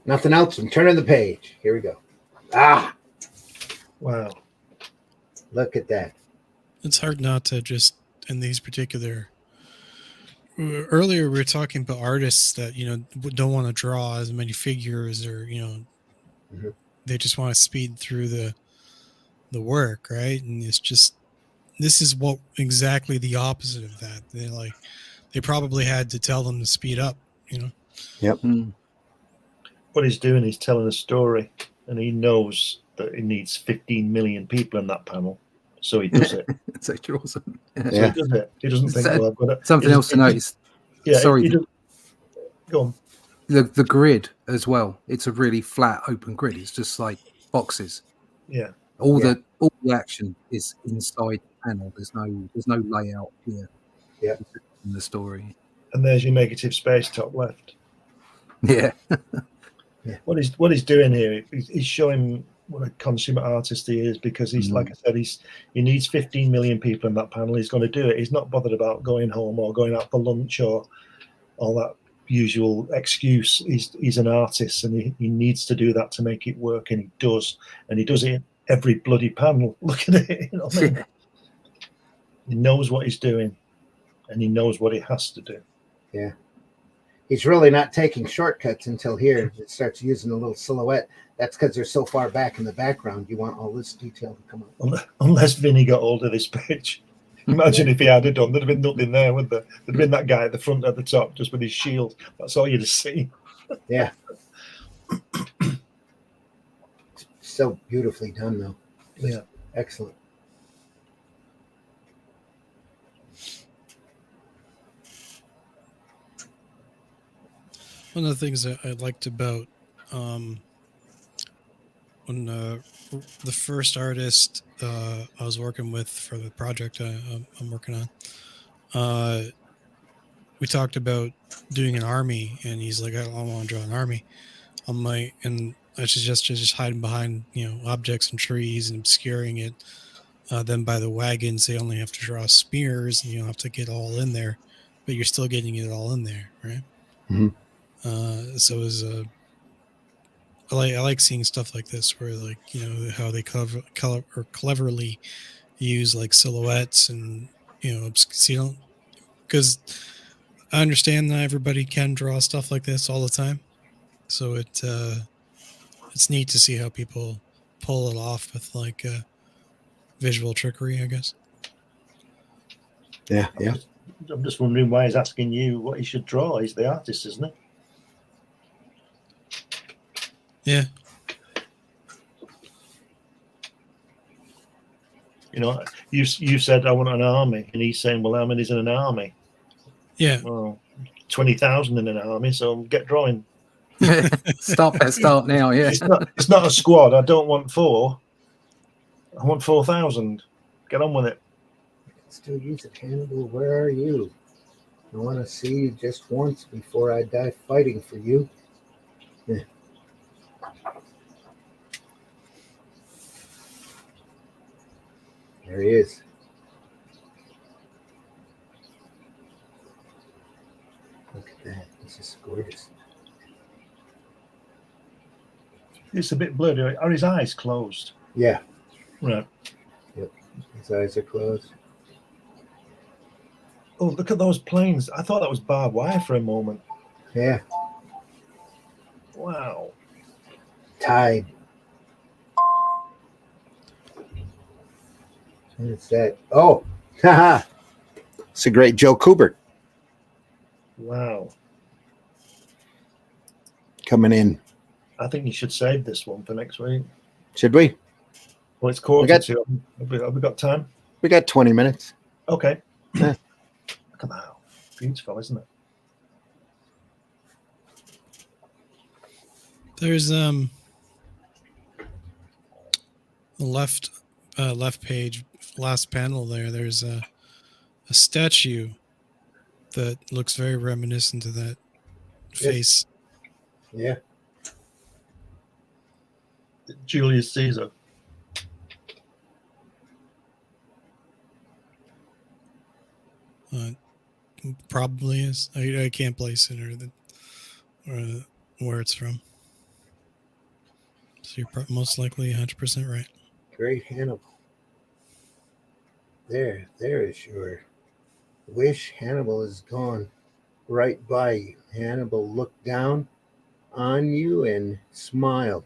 Nothing else. I'm turning the page. Here we go. Ah, Wow. look at that. It's hard not to just in these particular. Earlier, we were talking about artists that don't want to draw as many figures, or they just want to speed through the work, right? And it's just this is what exactly the opposite of that. They probably had to tell them to speed up, Yep. What he's doing is telling a story, and he knows that it needs 15 million people in that panel, so he does it. So he draws them. So he does it. He doesn't think, well, I've got to. Something else to notice. Yeah, Sorry. Go on. The grid as well. It's a really flat, open grid. It's just like boxes. Yeah. All the action is inside the panel. There's no layout here. Yeah. In the story. And there's your negative space top left. Yeah. What he's doing here, he's showing what a consummate artist he is, because he's like I said, he needs 15 million people in that panel. He's going to do it. He's not bothered about going home or going out for lunch or all that usual excuse. He's an artist, and he needs to do that to make it work, and he does it in every bloody panel. Look at it. You know what I mean? He knows what he's doing, and he knows what he has to do. Yeah. He's really not taking shortcuts until here. It starts using a little silhouette. That's because they're so far back in the background. You want all this detail to come up. Unless Vinny got hold of this page. Imagine if he had it done. There'd have been nothing there, would there? There'd have been that guy at the front, at the top, just with his shield. That's all you'd have seen. Yeah. So beautifully done, though. Yeah. Excellent. One of the things that I liked about when the first artist I was working with for the project I'm working on, we talked about doing an army, and he's like, I don't want to draw an army. I'm like, and I should just hiding behind objects and trees and obscuring it. Then by the wagons, they only have to draw spears, and you don't have to get all in there, but you're still getting it all in there, right? Mm-hmm. So it was I like seeing stuff like this, where how they cleverly use like silhouettes and because I understand not everybody can draw stuff like this all the time, so it's neat to see how people pull it off with like visual trickery, I guess. Yeah. I'm just wondering why he's asking you what he should draw. He's the artist, isn't he? Yeah. You said I want an army, and he's saying, well, how many's in an army? Yeah. Well, 20,000 in an army, so get drawing. Start now. Yeah. It's not a squad. I don't want 4. I want 4,000. Get on with it. Still use it, Hannibal. Where are you? I want to see you just once before I die fighting for you. Yeah. There he is. Look at that. This is gorgeous. It's a bit blurry. Are his eyes closed? Yeah. Right. Yep. His eyes are closed. Oh, look at those planes. I thought that was barbed wire for a moment. Yeah. Wow. Tide. What's that? Oh, haha. It's a great Joe Kubert Wow. coming in. I think you should save this one for next week. Should we? Well, it's quarter got- to. Have we got time? We got 20 minutes. Okay. Yeah. Look at that. Beautiful, isn't it? There's the left page, last panel there. There's a statue that looks very reminiscent of that face. Yeah. Julius Caesar. Probably is. I can't place it or where it's from. So you're most likely 100% right. Great Hannibal. There is your wish. Hannibal is gone right by you. Hannibal looked down on you and smiled.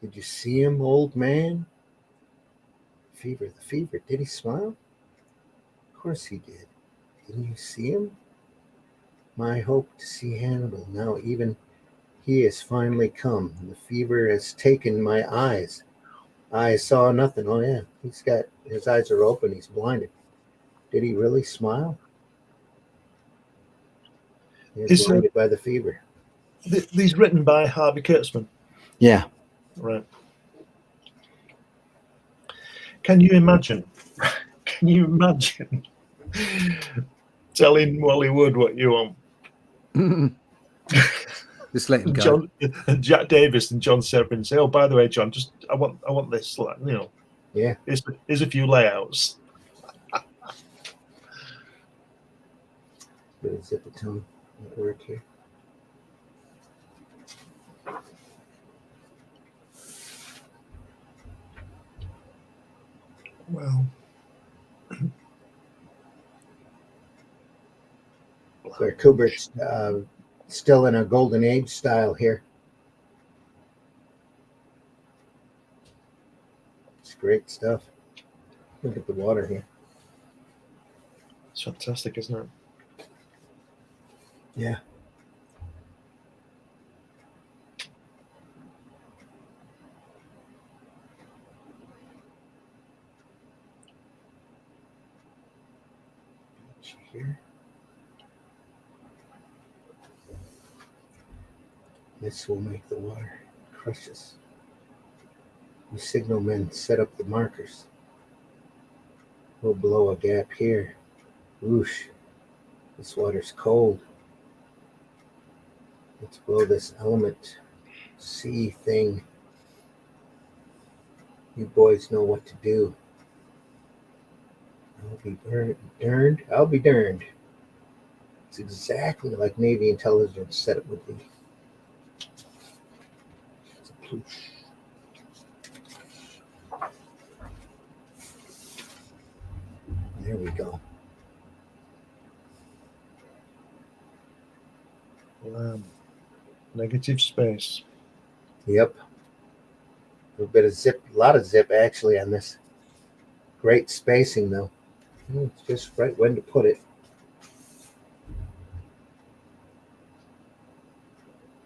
Did you see him, old man? The fever. Did he smile? Of course he did. Didn't you see him? My hope to see Hannibal. Now even he has finally come. The fever has taken my eyes. I saw nothing. Oh yeah, his eyes are open. He's blinded. Did he really smile? He's blinded by the fever. These written by Harvey Kurtzman. Yeah. Right. Can you imagine? Telling Wally Wood what you want? Just let him go. Jack Davis and John Severin say, "Oh, by the way, John, I want this. Like, Yeah. Here's a few layouts." Bit of zip tone at work here. Well, So Kubert's still in a golden age style here. It's great stuff. Look at the water here. it's fantastic, isn't it? Yeah. Here. This will make the water crushes. The signalmen set up the markers. We'll blow a gap here. Whoosh. This water's cold. Let's blow this element C thing. You boys know what to do. I'll be darned. I'll be darned. It's exactly like Navy intelligence said it would be. It's a ploosh. There we go. Negative space. Yep. A bit of zip, a lot of zip actually on this. Great spacing though. It's just right when to put it.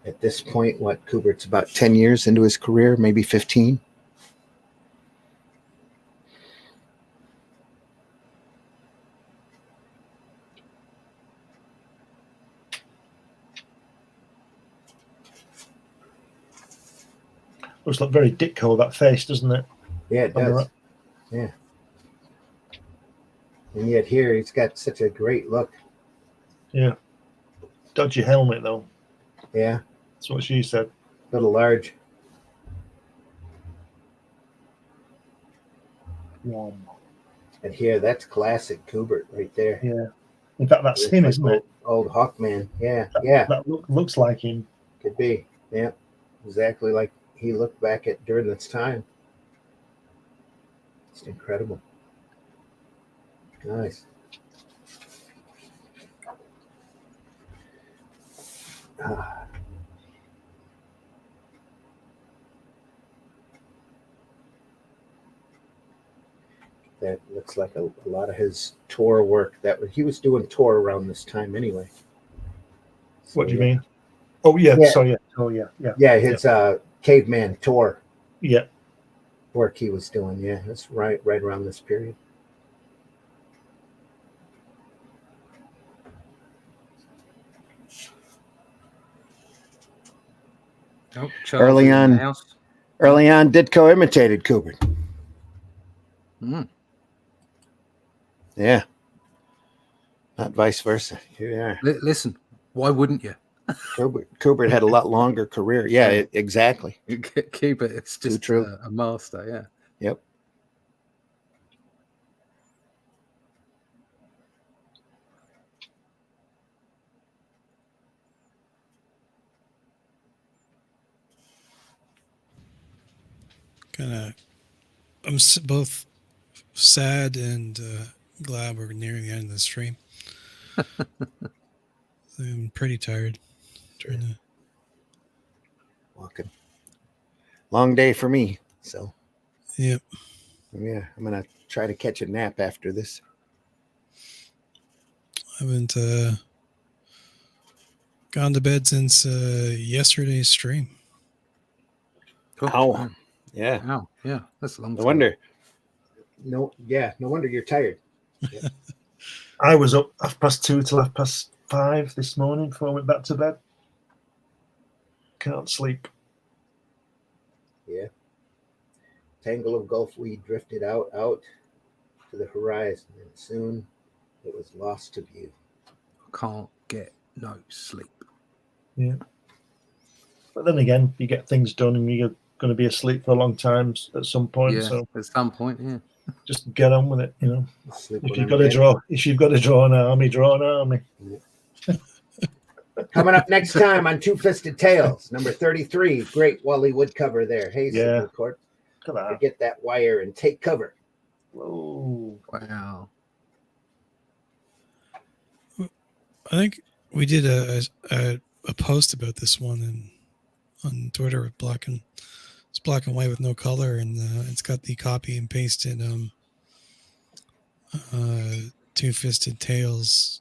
At this point, Kubert's about 10 years into his career, maybe 15. Looks like very Ditko, that face, doesn't it? Yeah, it On the does. right. Yeah. And yet here he's got such a great look. Yeah. Dodgy helmet, though. Yeah. That's what she said. A little large. Yeah. And here, that's classic Kubert right there. Yeah. In fact, that's It's him, like isn't it? Old Hawkman. Yeah. That, Yeah. That looks like him. Could be. Yeah. Exactly like he looked back at during this time. It's incredible. Nice. That looks like a lot of his tour work. He was doing tour around this time anyway. So, What do you mean? Oh, yeah. Yeah. Sorry. Yeah. Oh, yeah. Yeah. Yeah, his caveman tour Yeah. work he was doing. Yeah, that's right around this period. Oh, Charles Early is in the on. house. Early on, Ditko imitated Kubert. Mm. Yeah. Not vice versa. Here we are. Listen, why wouldn't you? Kubert had a lot longer career. Yeah, exactly. Keep it. It's just true. a master. Yeah. Yep. I'm both sad and glad we're nearing the end of the stream. I'm pretty tired. Trying to Walking. Long day for me. So, yep. yeah, I'm going to try to catch a nap after this. I haven't gone to bed since yesterday's stream. Cool. Oh, yeah. Wow. Yeah. That's a long No time. wonder. No wonder you're tired. Yeah. I was up 2:30 till 5:30 this morning before I went back to bed. Can't sleep. Yeah. Tangle of Gulf weed drifted out to the horizon, and soon it was lost to view. Can't get no sleep. Yeah. But then again, you get things done and you're going to be asleep for a long time at some point. Yeah. So At some point, yeah. just get on with it, you know. Sleep If when you've I'm got to dead. draw an army, draw an army. Coming up next time on Two Fisted Tales, number 33, great Wally Wood cover there. Hey, Yeah. Signal Court, Look at that. get that wire and take cover. Whoa. Wow. I think we did a post about this one on Twitter with it's black and white with no color, and it's got the copy and pasted Two Fisted Tales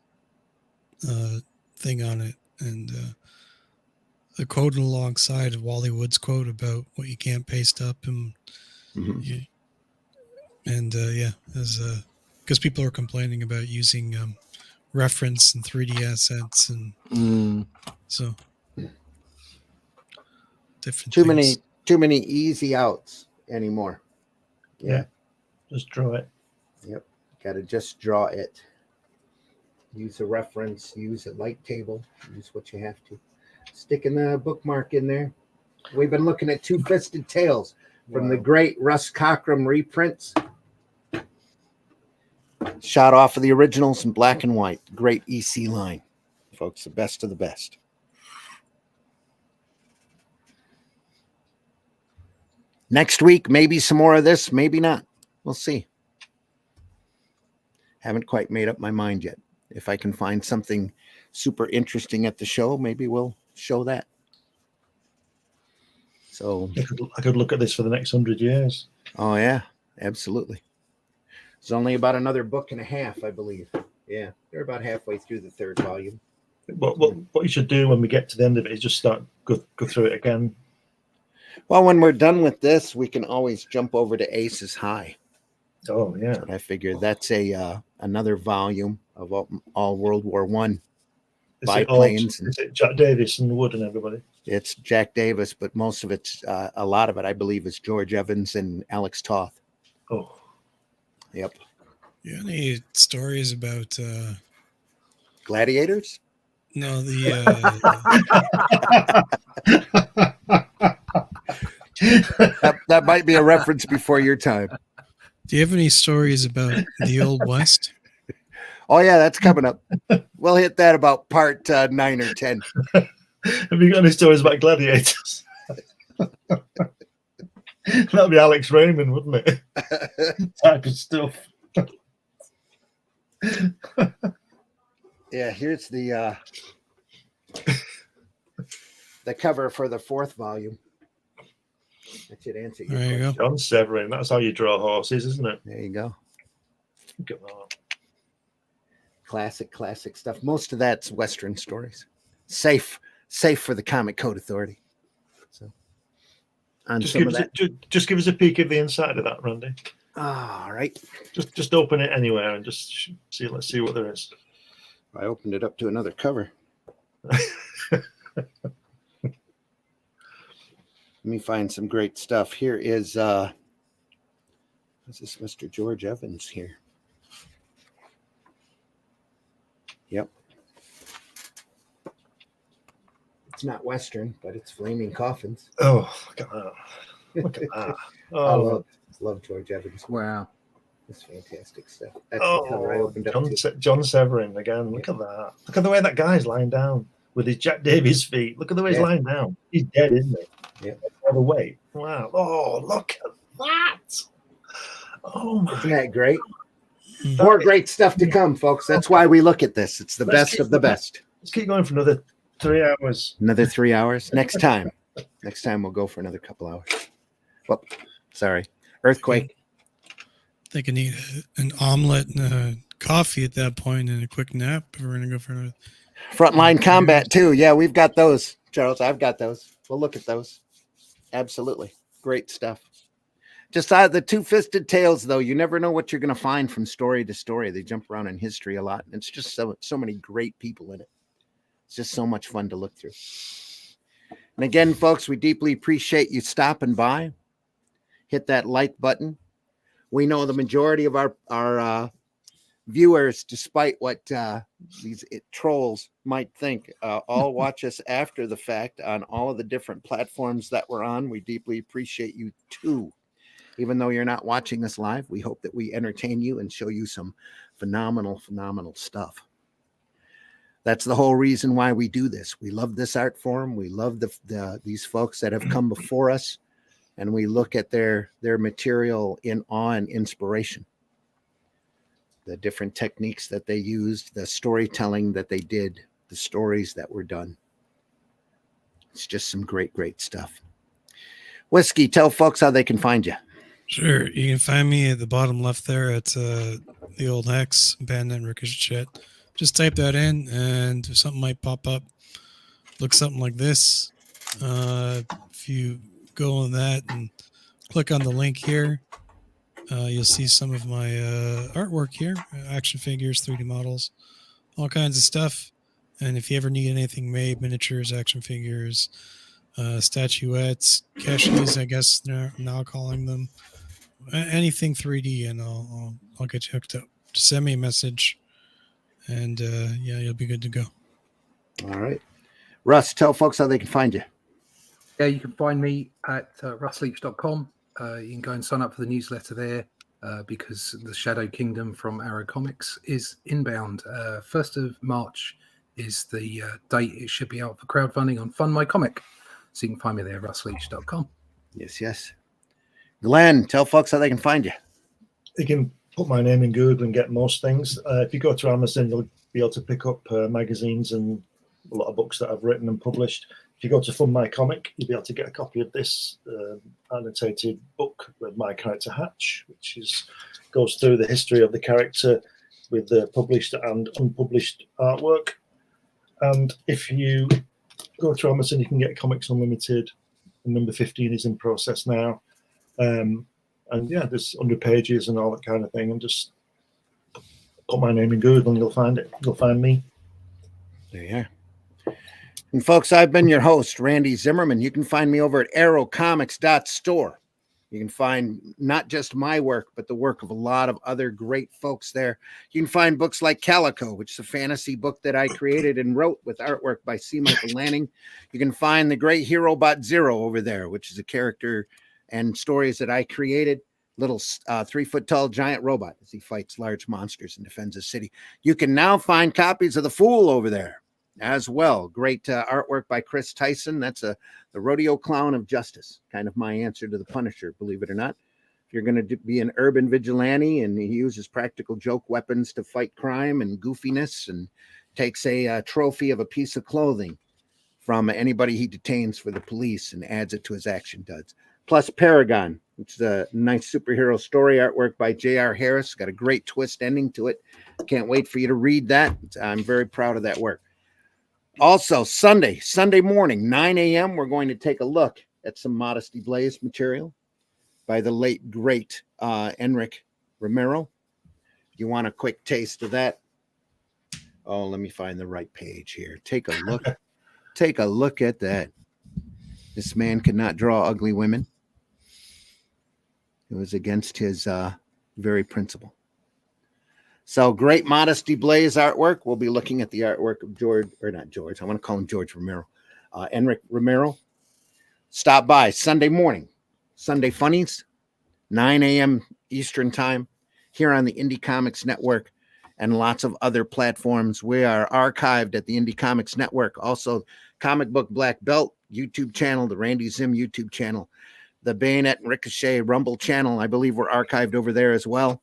thing on it, and the quote alongside of Wally Wood's quote about what you can't paste up, and because people are complaining about using reference and 3D assets, and so different Too things. many easy outs anymore. Yeah. Just draw it. Yep. Got to just draw it. Use a reference, use a light table, use what you have to. Sticking a bookmark in there. We've been looking at Two Fisted Tales from the great Russ Cockrum reprints. Shot off of the originals in black and white. Great EC line. Folks, the best of the best. Next week, maybe some more of this, maybe not. We'll see. Haven't quite made up my mind yet. If I can find something super interesting at the show, maybe we'll show that. So I could look at this for the next 100 years. Oh, yeah, absolutely. It's only about another book and a half, I believe. Yeah, they're about halfway through the third volume. What you should do when we get to the end of it is just go through it again. Well, when we're done with this, we can always jump over to Aces High. Oh, yeah. I figure that's another volume of all World War I. biplanes. Is it Jack Davis and Wood and everybody? It's Jack Davis, but most of it's a lot of it, I believe, is George Evans and Alex Toth. Oh, Yep. You got any stories about Gladiators? no the That might be a reference before your time. do you have any stories about the Old West? Oh yeah, that's coming up. We'll hit that about part 9 or 10. have you got any stories about gladiators? That'd be Alex Raymond, wouldn't it? Type of stuff. Yeah, here's the cover for the 4th volume. That should answer your There you question. go. John Severin. That's how you draw horses, isn't it? There you go. Look at that. Classic stuff. Most of that's Western stories. Safe for the Comic Code Authority. So, on Just some give, of us that. just give us a peek of the inside of that, Randy. All right. Just open it anywhere and just see. Let's see what there is. I opened it up to another cover. Let me find some great stuff. Here is what's this, Mr. George Evans here? Yep. It's not Western, but it's Flaming Coffins. Oh, look at that. Look at that. I Oh, love George Evans. Wow. It's fantastic stuff. That's the cover I opened up to. John Severin again. Look at that. Look at the way that guy's lying down with his Jack Davis feet. Look at the way he's lying down. He's dead, isn't he? Yeah. All the way. Wow. Oh, look at that. Oh my. Isn't that great? Mhm. More great stuff to come, folks. That's why we look at this. It's the Let's best of the best. Let's keep going for another 3 hours. Another 3 hours. Next time we'll go for another couple hours. Well, sorry. Earthquake. They can eat an omelet and a coffee at that point and a quick nap if we're gonna go for another. Frontline combat too. Yeah, we've got those, Charles. I've got those. We'll look at those. Absolutely. Great stuff. Just the 2 Fisted Tales, though, you never know what you're going to find from story to story. They jump around in history a lot. And it's just so many great people in it. It's just so much fun to look through. And again, folks, we deeply appreciate you stopping by. Hit that like button. We know the majority of our viewers, despite what these trolls might think, all watch us after the fact on all of the different platforms that we're on. We deeply appreciate you too. Even though you're not watching us live, we hope that we entertain you and show you some phenomenal stuff. That's the whole reason why we do this. We love this art form. We love these folks that have come before us, and we look at their material in awe and inspiration. The different techniques that they used, the storytelling that they did, the stories that were done. It's just some great stuff. Whiskey, tell folks how they can find you. Sure, you can find me at the bottom left there at the old Hex, Bandit Ricochet. Just type that in and something might pop up. Looks something like this. If you go on that and click on the link here, you'll see some of my artwork here, action figures, 3D models, all kinds of stuff. And if you ever need anything made, miniatures, action figures, statuettes, caches, I guess they're now calling them, anything 3D, and I'll get you hooked up. Just send me a message, and yeah, you'll be good to go. All right. Russ, tell folks how they can find you. Yeah, you can find me at russleach.com. You can go and sign up for the newsletter there because the Shadow Kingdom from Arrow Comics is inbound. 1st of March is the date it should be out for crowdfunding on Fund My Comic. So you can find me there, russleach.com. Yes. Glenn, tell folks how they can find you. You can put my name in Google and get most things. If you go to Amazon, you'll be able to pick up magazines and a lot of books that I've written and published. If you go to Fund My Comic, you'll be able to get a copy of this annotated book with my character Hatch, which goes through the history of the character with the published and unpublished artwork. And if you go to Amazon, you can get Comics Unlimited. Number 15 is in process now. And yeah, there's 100 pages and all that kind of thing. And just put my name in Google and you'll find it. You'll find me. There you are. And folks, I've been your host, Randy Zimmerman. You can find me over at arrowcomics.store. You can find not just my work, but the work of a lot of other great folks there. You can find books like Calico, which is a fantasy book that I created and wrote with artwork by C. Michael Lanning. You can find The Great Hero Bot Zero over there, which is a character and stories that I created. Little 3-foot-tall giant robot as he fights large monsters and defends his city. You can now find copies of The Fool over there as well. Great artwork by Chris Tyson. That's the rodeo clown of justice, kind of my answer to the Punisher, believe it or not. If you're going to be an urban vigilante and he uses practical joke weapons to fight crime and goofiness and takes a trophy of a piece of clothing from anybody he detains for the police and adds it to his action duds. Plus Paragon, which is a nice superhero story artwork by J.R. Harris. Got a great twist ending to it. Can't wait for you to read that. I'm very proud of that work. Also, Sunday morning, 9 a.m., we're going to take a look at some Modesty Blaze material by the late, great Enric Romero. If you want a quick taste of that, oh, let me find the right page here. Take a look. Take a look at that. This man could not draw ugly women. It was against his very principle. So great Modesty Blaze artwork. We'll be looking at the artwork of I want to call him George Romero. Enric Romero. Stop by Sunday morning. Sunday Funnies, 9 a.m. Eastern Time, here on the Indie Comics Network and lots of other platforms. We are archived at the Indie Comics Network. Also, Comic Book Black Belt YouTube channel, the Randy Zim YouTube channel, the Bayonet and Ricochet Rumble channel. I believe we're archived over there as well.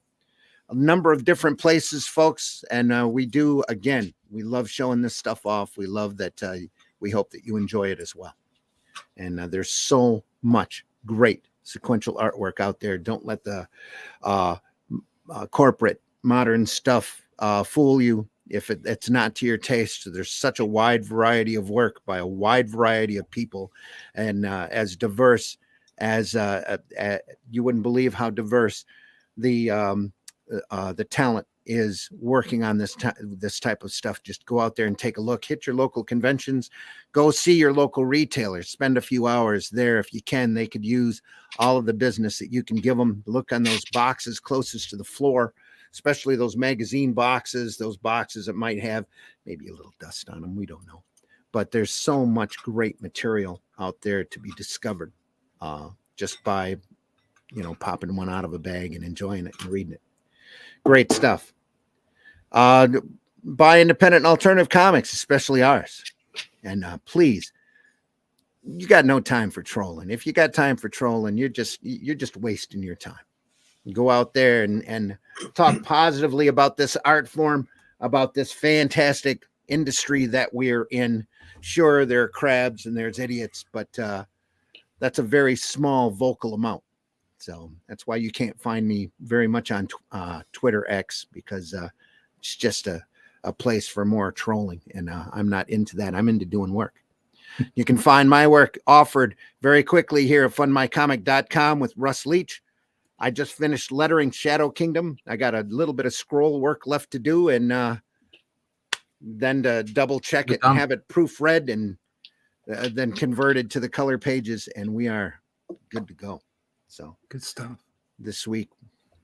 A number of different places, folks. And we love showing this stuff off. We love that. We hope that you enjoy it as well. And there's so much great sequential artwork out there. Don't let the corporate modern stuff fool you if it's not to your taste. There's such a wide variety of work by a wide variety of people, and as diverse as you wouldn't believe how diverse the talent is working on this type of stuff. Just go out there and take a look, hit your local conventions, go see your local retailers, spend a few hours there. If you can, they could use all of the business that you can give them. Look on those boxes closest to the floor, especially those magazine boxes, those boxes that might have maybe a little dust on them. We don't know, but there's so much great material out there to be discovered just by, popping one out of a bag and enjoying it and reading it. Great stuff. Buy independent and alternative comics, especially ours. And please, you got no time for trolling. If you got time for trolling, you're just wasting your time. Go out there and talk positively about this art form, about this fantastic industry that we're in. Sure, there are crabs and there's idiots, but that's a very small vocal amount. So that's why you can't find me very much on Twitter X, because it's just a place for more trolling. And I'm not into that. I'm into doing work. You can find my work offered very quickly here at fundmycomic.com with Russ Leach. I just finished lettering Shadow Kingdom. I got a little bit of scroll work left to do, and then to double check it and have it proofread and then converted to the color pages, and we are good to go. So good stuff. This week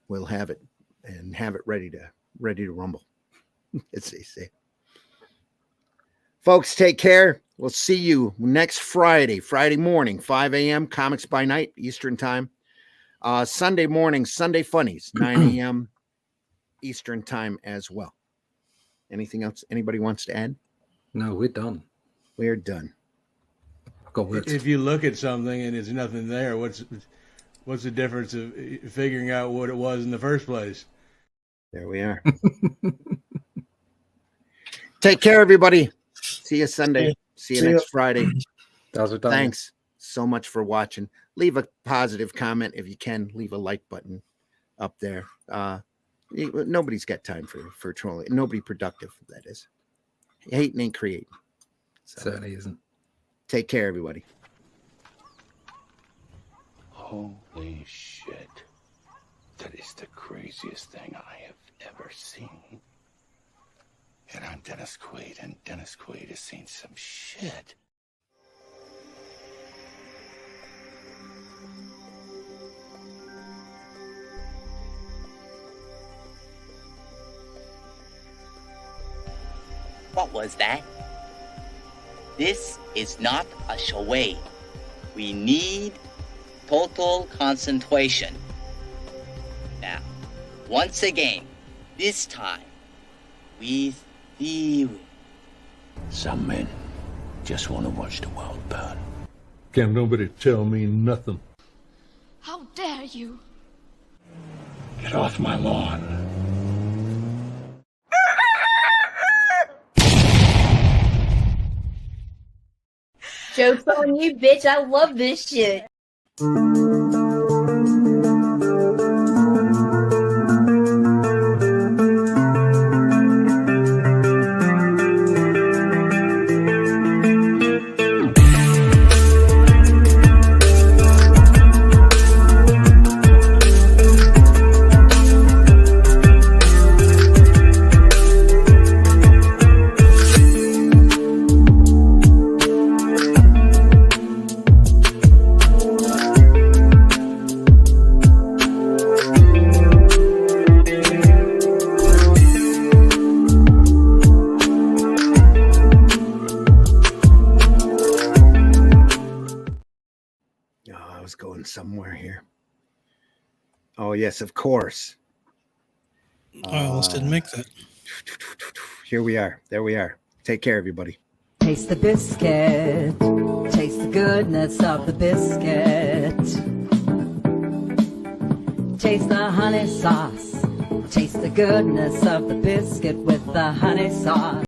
we'll have it and have it ready to rumble. As they say. Folks, take care. We'll see you next Friday morning, 5 a.m. Comics by Night Eastern Time. Sunday morning, Sunday Funnies, 9 a.m. Eastern Time as well. Anything else anybody wants to add? No, we're done. We're done. If you look at something and there's nothing there, what's the difference of figuring out what it was in the first place? There we are. Take care, everybody. See you Sunday. See you next Friday. Thanks so much for watching. Leave a positive comment if you can. Leave a like button up there. Nobody's got time for trolling. Nobody productive, that is. Hating ain't creating. Certainly isn't. Take care, everybody. Holy shit. That is the craziest thing I have ever seen. And I'm Dennis Quaid, and Dennis Quaid has seen some shit. What was that? This is not a charade. We need total concentration. Now, once again, this time, with theory. Some men just want to watch the world burn. Can't nobody tell me nothing. How dare you? Get off my lawn. Joke's on you, bitch. I love this shit. Somewhere here. Oh yes, of course. I almost didn't make that. Here we are. There we are. Take care, everybody. Taste the biscuit. Taste the goodness of the biscuit. Taste the honey sauce. Taste the goodness of the biscuit with the honey sauce.